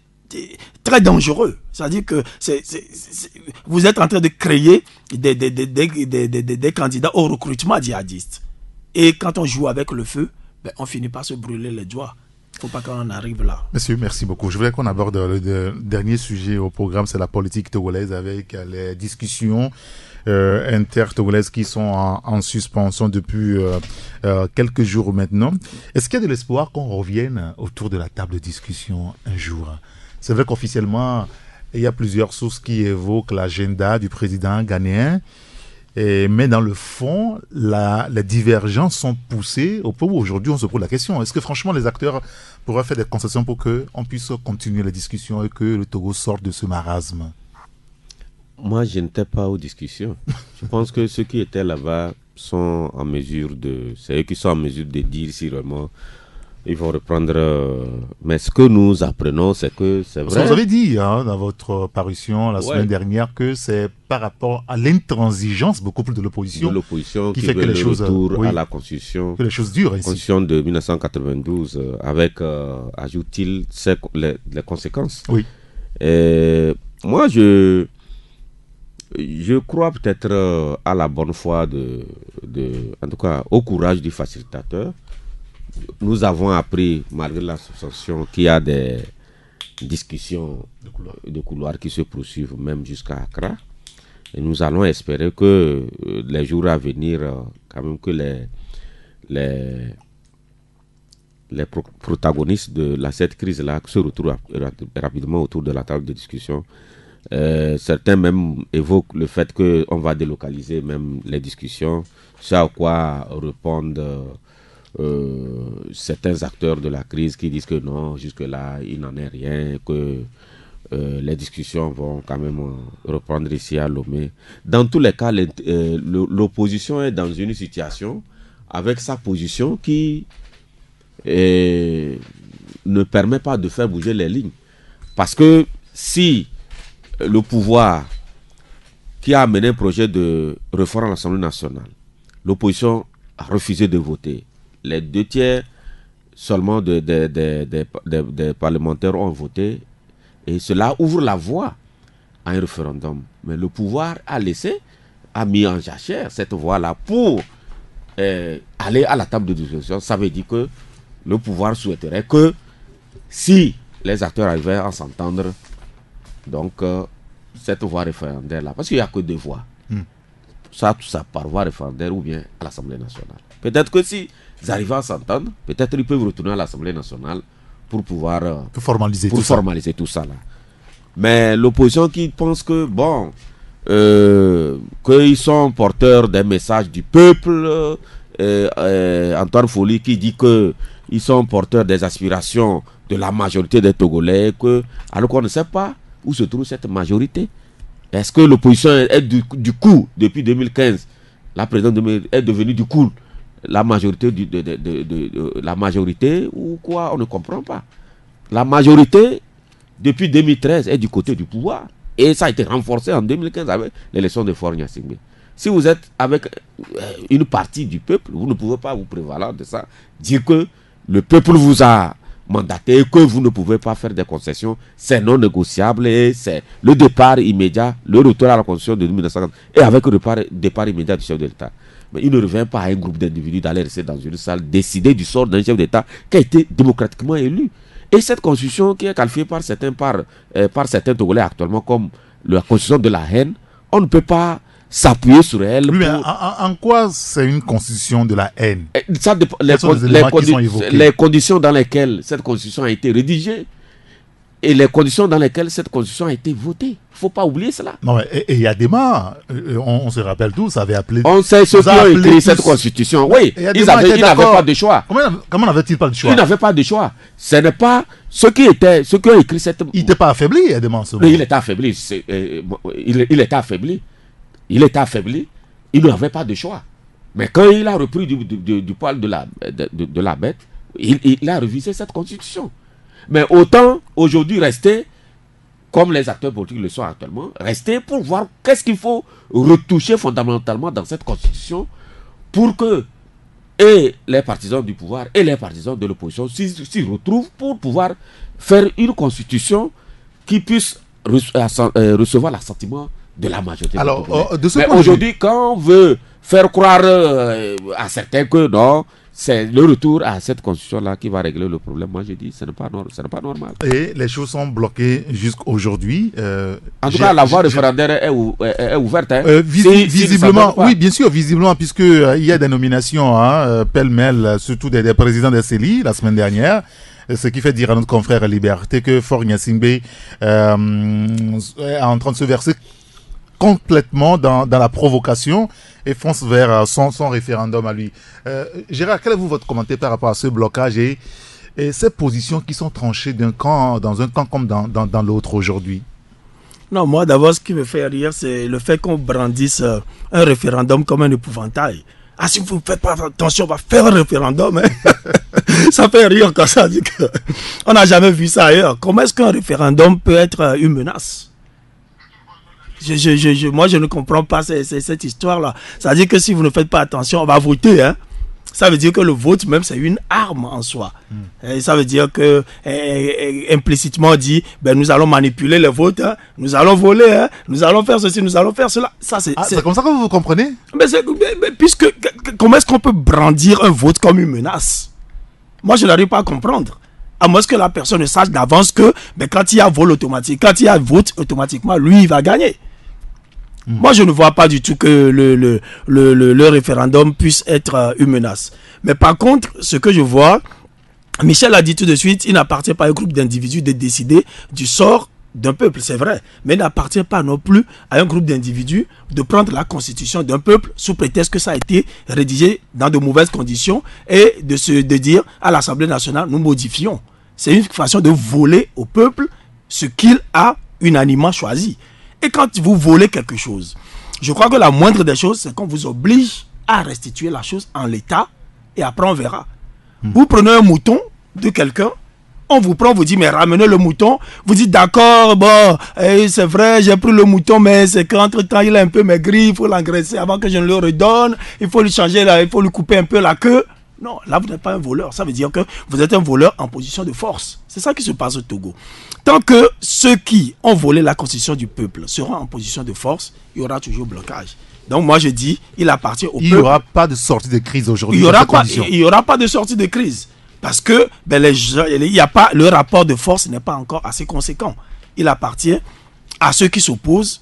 très dangereux. C'est-à-dire que vous êtes en train de créer des candidats au recrutement djihadiste. Et quand on joue avec le feu, on finit par se brûler les doigts. Il ne faut pas qu'on arrive là. Monsieur, merci beaucoup. Je voulais qu'on aborde le dernier sujet au programme, c'est la politique togolaise avec les discussions inter-togolaises qui sont en suspension depuis quelques jours maintenant. Est-ce qu'il y a de l'espoir qu'on revienne autour de la table de discussion un jour? C'est vrai qu'officiellement, il y a plusieurs sources qui évoquent l'agenda du président ghanéen. Mais dans le fond, les divergences sont poussées au point où aujourd'hui on se pose la question. Est-ce que franchement les acteurs pourraient faire des concessions pour qu'on puisse continuer les discussions et que le Togo sorte de ce marasme? Moi, je n'étais pas aux discussions. Je pense que ceux qui étaient là-bas sont en mesure c'est eux qui sont en mesure de dire si vraiment ils vont reprendre. Mais ce que nous apprenons, c'est que c'est vrai. Vous avez dit dans votre parution la semaine dernière que c'est par rapport à l'intransigeance beaucoup plus de l'opposition qui fait que les choses à la constitution, que les choses durent. La constitution de 1992 avec ajoute-t-il les conséquences. Oui. Et moi, je crois peut-être à la bonne foi en tout cas au courage du facilitateur. Nous avons appris, malgré la suspension, qu'il y a des discussions de couloir qui se poursuivent même jusqu'à Accra. Et nous allons espérer que les jours à venir, quand même que les protagonistes de cette crise-là se retrouvent rapidement autour de la table de discussion. Certains même évoquent le fait qu'on va délocaliser même les discussions, ce à quoi répondent certains acteurs de la crise qui disent que non, jusque-là, il n'en est rien, que les discussions vont quand même reprendre ici à Lomé. Dans tous les cas, l'opposition est dans une situation avec sa position qui ne permet pas de faire bouger les lignes. Parce que si le pouvoir qui a amené un projet de réforme à l'Assemblée nationale, l'opposition a refusé de voter, les 2/3 seulement des parlementaires ont voté et cela ouvre la voie à un référendum. Mais le pouvoir a mis en jachère cette voie-là pour aller à la table de discussion. Ça veut dire que le pouvoir souhaiterait que si les acteurs arrivaient à s'entendre, donc cette voie référendaire-là, parce qu'il n'y a que 2 voies, ça par voie référendaire ou bien à l'Assemblée nationale. Peut-être que si ils arrivent à s'entendre, peut-être ils peuvent retourner à l'Assemblée nationale pour pouvoir formaliser tout ça là. Mais l'opposition qui pense que qu'ils sont porteurs des messages du peuple, Antoine Folie qui dit que ils sont porteurs des aspirations de la majorité des Togolais, alors qu'on ne sait pas où se trouve cette majorité. Est-ce que l'opposition est du coup, depuis 2015, la présidente est devenue du coup la majorité la majorité ou quoi? On ne comprend pas. La majorité depuis 2013 est du côté du pouvoir et ça a été renforcé en 2015 avec l'élection de Faure Gnassingbé. Si vous êtes avec une partie du peuple, vous ne pouvez pas vous prévaloir de ça, dire que le peuple vous a mandaté, que vous ne pouvez pas faire des concessions, c'est non négociable et c'est le départ immédiat, le retour à la constitution de 1950 et avec le départ immédiat du chef de l'État. Mais il ne revient pas à un groupe d'individus d'aller rester dans une salle, décider du sort d'un chef d'État qui a été démocratiquement élu. Et cette constitution qui est qualifiée par certains Togolais actuellement comme la constitution de la haine, on ne peut pas s'appuyer sur elle. Oui, mais en quoi c'est une constitution de la haine? Ça dépend, les conditions dans lesquelles cette constitution a été rédigée et les conditions dans lesquelles cette constitution a été votée. Il ne faut pas oublier cela. Non, et il y a des morts. On se rappelle tous, ça avait appelé... On sait ceux qui ont écrit cette constitution. Oui, ils n'avaient pas de choix. Comment n'avaient-ils pas de choix? Ils n'avaient pas de choix. Ce n'est pas ceux qui ont écrit cette... Il n'était pas affaibli, il y a des morts. Il était affaibli. Il était affaibli. Il était affaibli. Il n'avait pas de choix. Mais quand il a repris du poil de la bête, il a révisé cette constitution. Mais autant aujourd'hui rester, comme les acteurs politiques le sont actuellement, rester pour voir qu'est-ce qu'il faut retoucher fondamentalement dans cette constitution pour que et les partisans du pouvoir et les partisans de l'opposition s'y retrouvent pour pouvoir faire une constitution qui puisse recevoir l'assentiment de la majorité. Alors, mais aujourd'hui, quand on veut faire croire à certains que non, c'est le retour à cette constitution-là qui va régler le problème. Moi, j'ai dit, ce n'est pas normal. Et les choses sont bloquées jusqu'aujourd'hui. En tout cas, la voie référendaire est ouverte. Hein. Visiblement, oui, bien sûr, visiblement, puisque il y a des nominations pêle-mêle, surtout des présidents des CELI la semaine dernière. Ce qui fait dire à notre confrère Liberté que Faure Gnassingbé est en train de se verser complètement dans la provocation et fonce vers son référendum à lui. Gérard, quel est votre commentaire par rapport à ce blocage et ces positions qui sont tranchées d'un camp, dans un camp comme dans l'autre aujourd'hui? Non, moi d'abord ce qui me fait rire, c'est le fait qu'on brandisse un référendum comme un épouvantail. Ah, si vous ne faites pas attention, on va faire un référendum. Hein. Ça fait rire quand ça dit que on n'a jamais vu ça ailleurs. Comment est-ce qu'un référendum peut être une menace? Moi, je ne comprends pas cette histoire-là. Ça veut dire que si vous ne faites pas attention, on va voter. Hein. Ça veut dire que le vote, même, c'est une arme en soi. Et ça veut dire que, implicitement, on dit, nous allons manipuler le vote, hein, nous allons voler, hein, nous allons faire ceci, nous allons faire cela. Ça, c'est comme ça que vous comprenez? Comment est-ce qu'on peut brandir un vote comme une menace? Moi, je n'arrive pas à comprendre. À moins que la personne ne sache d'avance que quand il y a vote automatique, quand il y a vote automatiquement, lui, il va gagner. Moi, je ne vois pas du tout que le référendum puisse être une menace. Mais par contre, ce que je vois, Michel a dit tout de suite, il n'appartient pas à un groupe d'individus de décider du sort d'un peuple, c'est vrai. Mais il n'appartient pas non plus à un groupe d'individus de prendre la constitution d'un peuple sous prétexte que ça a été rédigé dans de mauvaises conditions et de dire à l'Assemblée nationale, nous modifions. C'est une façon de voler au peuple ce qu'il a unanimement choisi. Et quand vous volez quelque chose, je crois que la moindre des choses, c'est qu'on vous oblige à restituer la chose en l'état et après on verra. Vous prenez un mouton de quelqu'un, on vous prend, vous dit, mais ramenez le mouton. Vous dites, d'accord, bon, c'est vrai, j'ai pris le mouton, mais c'est qu'entre-temps, il est un peu maigri, il faut l'engraisser avant que je ne le redonne, il faut lui changer, il faut lui couper un peu la queue. Non, là, vous n'êtes pas un voleur. Ça veut dire que vous êtes un voleur en position de force. C'est ça qui se passe au Togo. Tant que ceux qui ont volé la constitution du peuple seront en position de force, il y aura toujours blocage. Donc moi, je dis, il appartient au peuple. Il n'y aura pas de sortie de crise aujourd'hui. Il n'y aura pas de sortie de crise. Parce que le rapport de force n'est pas encore assez conséquent. Il appartient à ceux qui s'opposent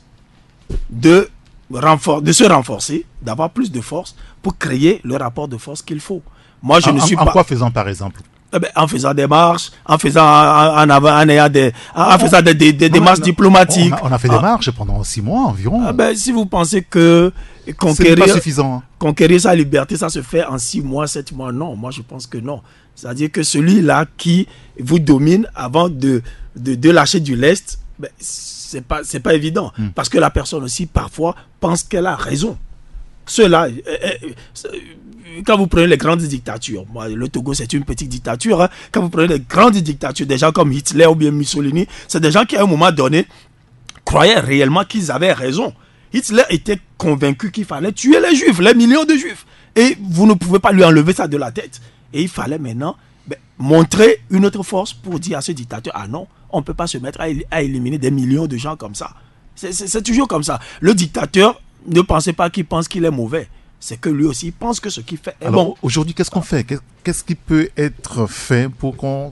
de se renforcer, d'avoir plus de force pour créer le rapport de force qu'il faut. Moi, je ne suis pas... En quoi faisant, par exemple? En faisant des marches, en faisant des démarches diplomatiques. On a fait des marches pendant 6 mois environ. Si vous pensez que c'est pas suffisant. Conquérir sa liberté, ça se fait en 6 mois, 7 mois, non. Moi, je pense que non. C'est-à-dire que celui-là qui vous domine avant de lâcher du lest, c'est pas évident. Parce que la personne aussi, parfois, pense qu'elle a raison. Ceux-là... Quand vous prenez les grandes dictatures, le Togo c'est une petite dictature, hein. Quand vous prenez les grandes dictatures, des gens comme Hitler ou bien Mussolini, c'est des gens qui à un moment donné croyaient réellement qu'ils avaient raison. Hitler était convaincu qu'il fallait tuer les juifs, les millions de juifs. Et vous ne pouvez pas lui enlever ça de la tête. Et il fallait maintenant montrer une autre force pour dire à ce dictateur, ah non, on ne peut pas se mettre à éliminer des millions de gens comme ça. C'est toujours comme ça. Le dictateur, ne pensez pas qu'il pense qu'il est mauvais. c'est que lui aussi pense que ce qu'il fait est Alors, bon. aujourd'hui, qu'est-ce qu'on fait? Qu'est-ce qui peut être fait pour qu'on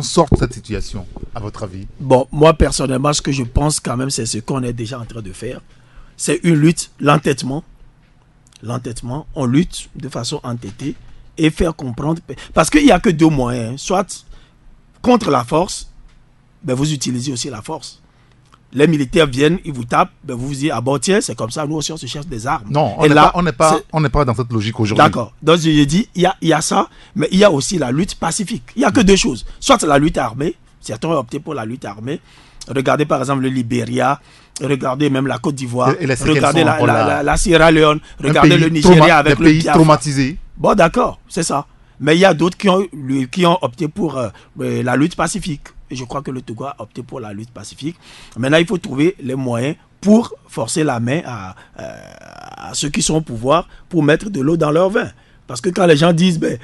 sorte de cette situation, à votre avis? Bon, moi personnellement, ce que je pense quand même, c'est ce qu'on est déjà en train de faire. C'est une lutte, l'entêtement. L'entêtement, on lutte de façon entêtée et faire comprendre. Parce qu'il n'y a que deux moyens. Soit contre la force, ben vous utilisez aussi la force. Les militaires viennent, ils vous tapent, ben vous vous dites, ah bon tiens, c'est comme ça, nous aussi on se cherche des armes. Non, on n'est pas dans cette logique aujourd'hui. D'accord. Donc je dis, il y a ça, mais il y a aussi la lutte pacifique. Il n'y a que deux choses. Soit la lutte armée, certains ont opté pour la lutte armée. Regardez par exemple le Libéria, regardez même la Côte d'Ivoire, regardez la Sierra Leone, regardez le Nigeria avec le pays traumatisé. Bon d'accord, c'est ça. Mais il y a d'autres qui ont opté pour la lutte pacifique. Et je crois que le Togo a opté pour la lutte pacifique. Maintenant, il faut trouver les moyens pour forcer la main à ceux qui sont au pouvoir pour mettre de l'eau dans leur vin. Parce que quand les gens disent, ben,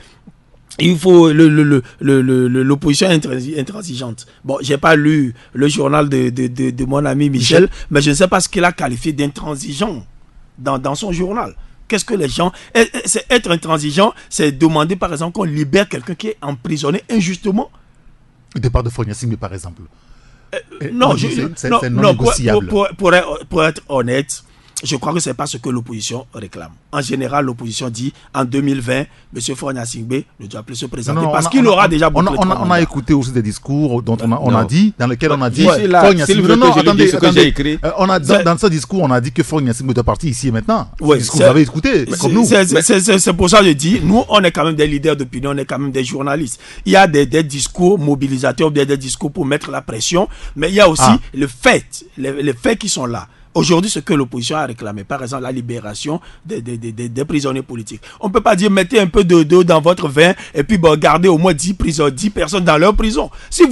il faut l'opposition intransigeante. Bon, j'ai pas lu le journal de mon ami Michel, mais je ne sais pas ce qu'il a qualifié d'intransigeant dans son journal. Qu'est-ce que les gens... Être intransigeant, c'est demander par exemple qu'on libère quelqu'un qui est emprisonné injustement. Le départ de Faure Gnassingbé par exemple. Non, c'est non négociable. Pour être honnête, je crois que ce n'est pas ce que l'opposition réclame. En général, l'opposition dit en 2020, M. Faure Gnassingbé ne doit plus se présenter parce qu'il aura déjà beaucoup de temps. On a écouté aussi des discours dont on a dit, dans lesquels on a dit... Faure Gnassingbé, attendez, ce que j'ai écrit. Dans ce discours, on a dit que Faure Gnassingbé doit partir ici et maintenant. Oui, vous avez écouté, comme nous. C'est pour ça que je dis, nous, on est quand même des leaders d'opinion, on est quand même des journalistes. Il y a des discours mobilisateurs, des discours pour mettre la pression, mais il y a aussi les faits qui sont là. Aujourd'hui, ce que l'opposition a réclamé, par exemple la libération des prisonniers politiques. On ne peut pas dire mettez un peu d'eau dans votre vin et puis bon, gardez au moins 10 personnes dans leur prison. Si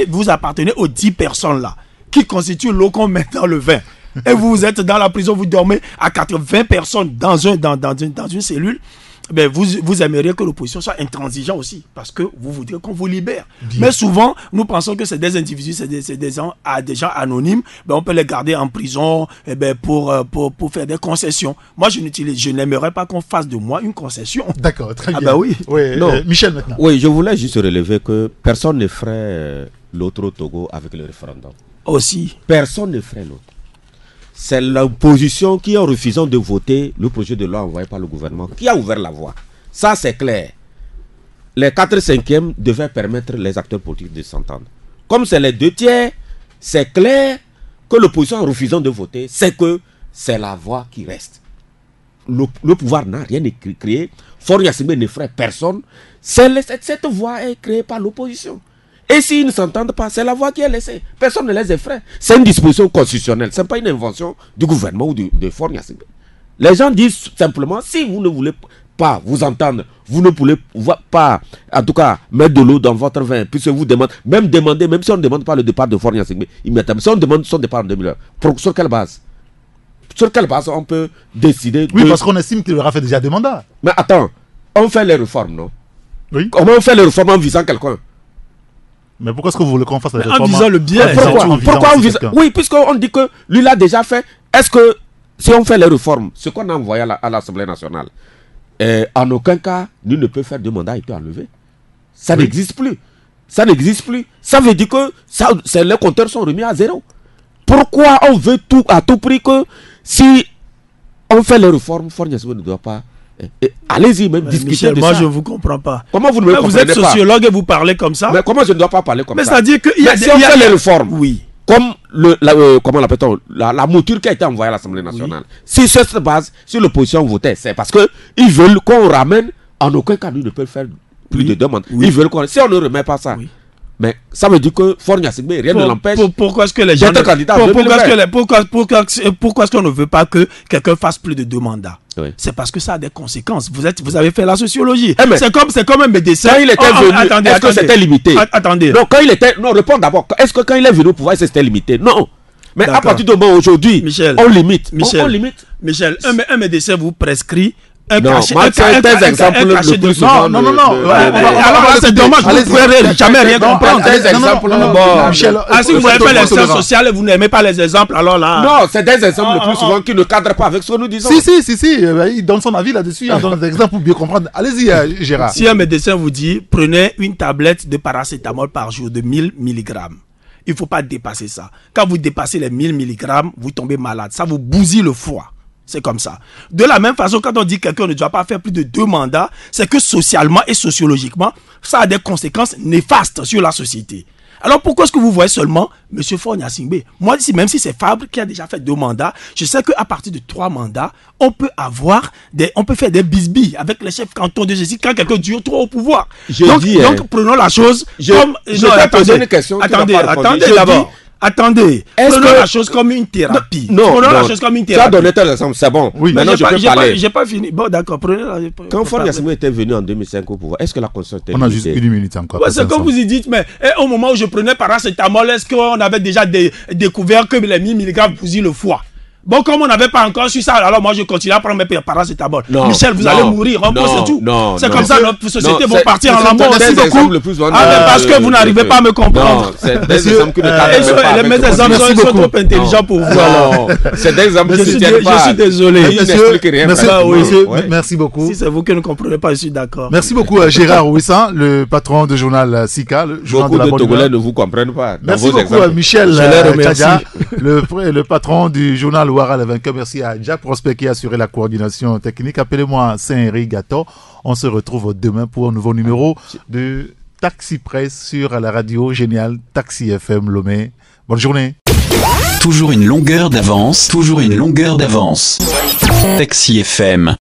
vous appartenez aux 10 personnes là, qui constituent l'eau qu'on met dans le vin, et vous êtes dans la prison, vous dormez à 80 personnes dans une cellule, ben vous aimeriez que l'opposition soit intransigeante aussi, parce que vous voudrez qu'on vous libère. Bien. Mais souvent, nous pensons que c'est des individus, c'est des gens anonymes, ben on peut les garder en prison pour faire des concessions. Moi, je n'aimerais pas qu'on fasse de moi une concession. D'accord, très bien. Ben oui. Michel, maintenant. Oui, je voulais juste relever que personne ne ferait l'autre au Togo avec le référendum. Aussi. Personne ne ferait l'autre. C'est l'opposition qui, en refusant de voter le projet de loi envoyé par le gouvernement, qui a ouvert la voie. Ça, c'est clair. Les 4/5 devaient permettre les acteurs politiques de s'entendre. Comme c'est les 2/3, c'est clair que l'opposition, en refusant de voter, c'est que c'est la voie qui reste. Le pouvoir n'a rien créé. Faure Gnassingbé ne ferait personne. Cette voie est créée par l'opposition. Et s'ils ne s'entendent pas, c'est la voie qui est laissée. Personne ne les effraie. C'est une disposition constitutionnelle. Ce n'est pas une invention du gouvernement ou de Faure Gnassingbé. Les gens disent simplement, si vous ne voulez pas vous entendre, vous ne pouvez pas, en tout cas, mettre de l'eau dans votre vin, puisque vous demandez, même si on ne demande pas le départ de Faure Gnassingbé, si on demande son départ en 2001, sur quelle base? Sur quelle base on peut décider Oui, parce qu'on estime qu'il aura fait déjà 2 mandats. Mais attends, on fait les réformes, non? Oui. Comment on fait les réformes en visant quelqu'un? Mais pourquoi est-ce que vous voulez qu'on fasse les réformes en visant le bien? Pourquoi on vise? Oui, puisqu'on dit que lui l'a déjà fait. Est-ce que si on fait les réformes, ce qu'on a envoyé à l'Assemblée nationale, en aucun cas, nul ne peut faire 2 mandats et peut enlever. Ça n'existe plus. Ça n'existe plus. Ça veut dire que les compteurs sont remis à 0. Pourquoi on veut à tout prix que si on fait les réformes, Faure Gnassingbé ne doit pas... Allez-y, même discuter Michel, de moi ça. je ne vous comprends pas. Comment vous ne me comprenez pas? Vous êtes sociologue et vous parlez comme ça. Mais comment je ne dois pas parler comme ça? Mais c'est-à-dire qu'il y a si on fait les réformes, oui. comme comment l'appelle-t-on, la mouture qui a été envoyée à l'Assemblée nationale. Oui. Si sur cette base, si l'opposition votait, c'est parce qu'ils veulent qu'on ramène, en aucun cas, nous ne peut faire plus de 2 mandats. Oui. Ils veulent qu'on... Si on ne remet pas ça, mais ça veut dire que Faure Gnassingbé, rien ne l'empêche. Pourquoi est-ce que les gens... Pourquoi est-ce qu'on ne veut pas que quelqu'un fasse plus de 2 mandats? C'est parce que ça a des conséquences. Vous avez fait la sociologie. C'est comme un médecin. Quand il était venu, est-ce que c'était limité? Attendez. Non, quand il était... Non, réponds d'abord. Est-ce que quand il est venu au pouvoir, c'était limité? Non. Mais à partir de moment aujourd'hui, on limite. Michel, un médecin vous prescrit Non, tes exemples le plus souvent. Non. Alors là, c'est dommage, vous ne pouvez jamais rien comprendre. Tes exemples. Michel, Si vous voulez faire les sciences sociales et vous n'aimez pas les exemples, alors là. Non, c'est des exemples le plus souvent qui ne cadrent pas avec ce que nous disons. Si. Il donne son avis là-dessus. Il donne des exemples pour bien comprendre. Allez-y, Gérard. Si un médecin vous dit, prenez une tablette de paracétamol par jour de 1000 mg. Il ne faut pas dépasser ça. Quand vous dépassez les 1000 mg, vous tombez malade. Ça vous bousille le foie. C'est comme ça. De la même façon, quand on dit que quelqu'un ne doit pas faire plus de 2 mandats, c'est que socialement et sociologiquement, ça a des conséquences néfastes sur la société. Alors pourquoi est-ce que vous voyez seulement M. Faure Gnassingbé? Moi, même si c'est Fabre qui a déjà fait 2 mandats, je sais qu'à partir de 3 mandats, on peut faire des bisbilles avec les chefs cantons de ceci quand quelqu'un dure trop au pouvoir. Donc prenons la chose comme... Je vais poser une question. Attendez d'abord. Attendez, prenons la chose comme une thérapie. Prenons la chose comme une thérapie. Tu as donné tel exemple, c'est bon. Oui. Maintenant, je peux parler. J'ai pas fini. Bon, d'accord, prenez la... Quand Faure Gnassingbé était venu en 2005 au pouvoir, est-ce que la Constitution était... On a juste 1 minute encore. C'est comme vous y dites, mais au moment où je prenais paracétamol, est-ce qu'on avait déjà découvert que les 1000 mg bousillent le foie? Bon, comme on n'avait pas encore su ça, alors moi je continue à prendre mes paracétamol. Michel, vous allez mourir, c'est tout. C'est comme ça, notre société va partir en l'amour. Merci beaucoup. Parce que vous n'arrivez pas à me comprendre. C'est des exemples qui ne cadrent pas. Mes exemples sont trop intelligents pour vous. C'est des exemples qui ne tiennent pas. Je suis désolé. Merci beaucoup. Si c'est vous qui ne comprenez pas, je suis d'accord. Merci beaucoup Gérard Ouissan, le patron du journal Sika. Beaucoup de Togolais ne vous comprennent pas. Merci beaucoup Michel Tchadia, le patron du journal Ouara le vainqueur. Merci à Jack Prosper qui a assuré la coordination technique. Appelez-moi Saint-Henri Gato. On se retrouve demain pour un nouveau numéro de Taxi Presse sur la radio géniale Taxi FM Lomé. Bonne journée. Toujours une longueur d'avance. Taxi FM.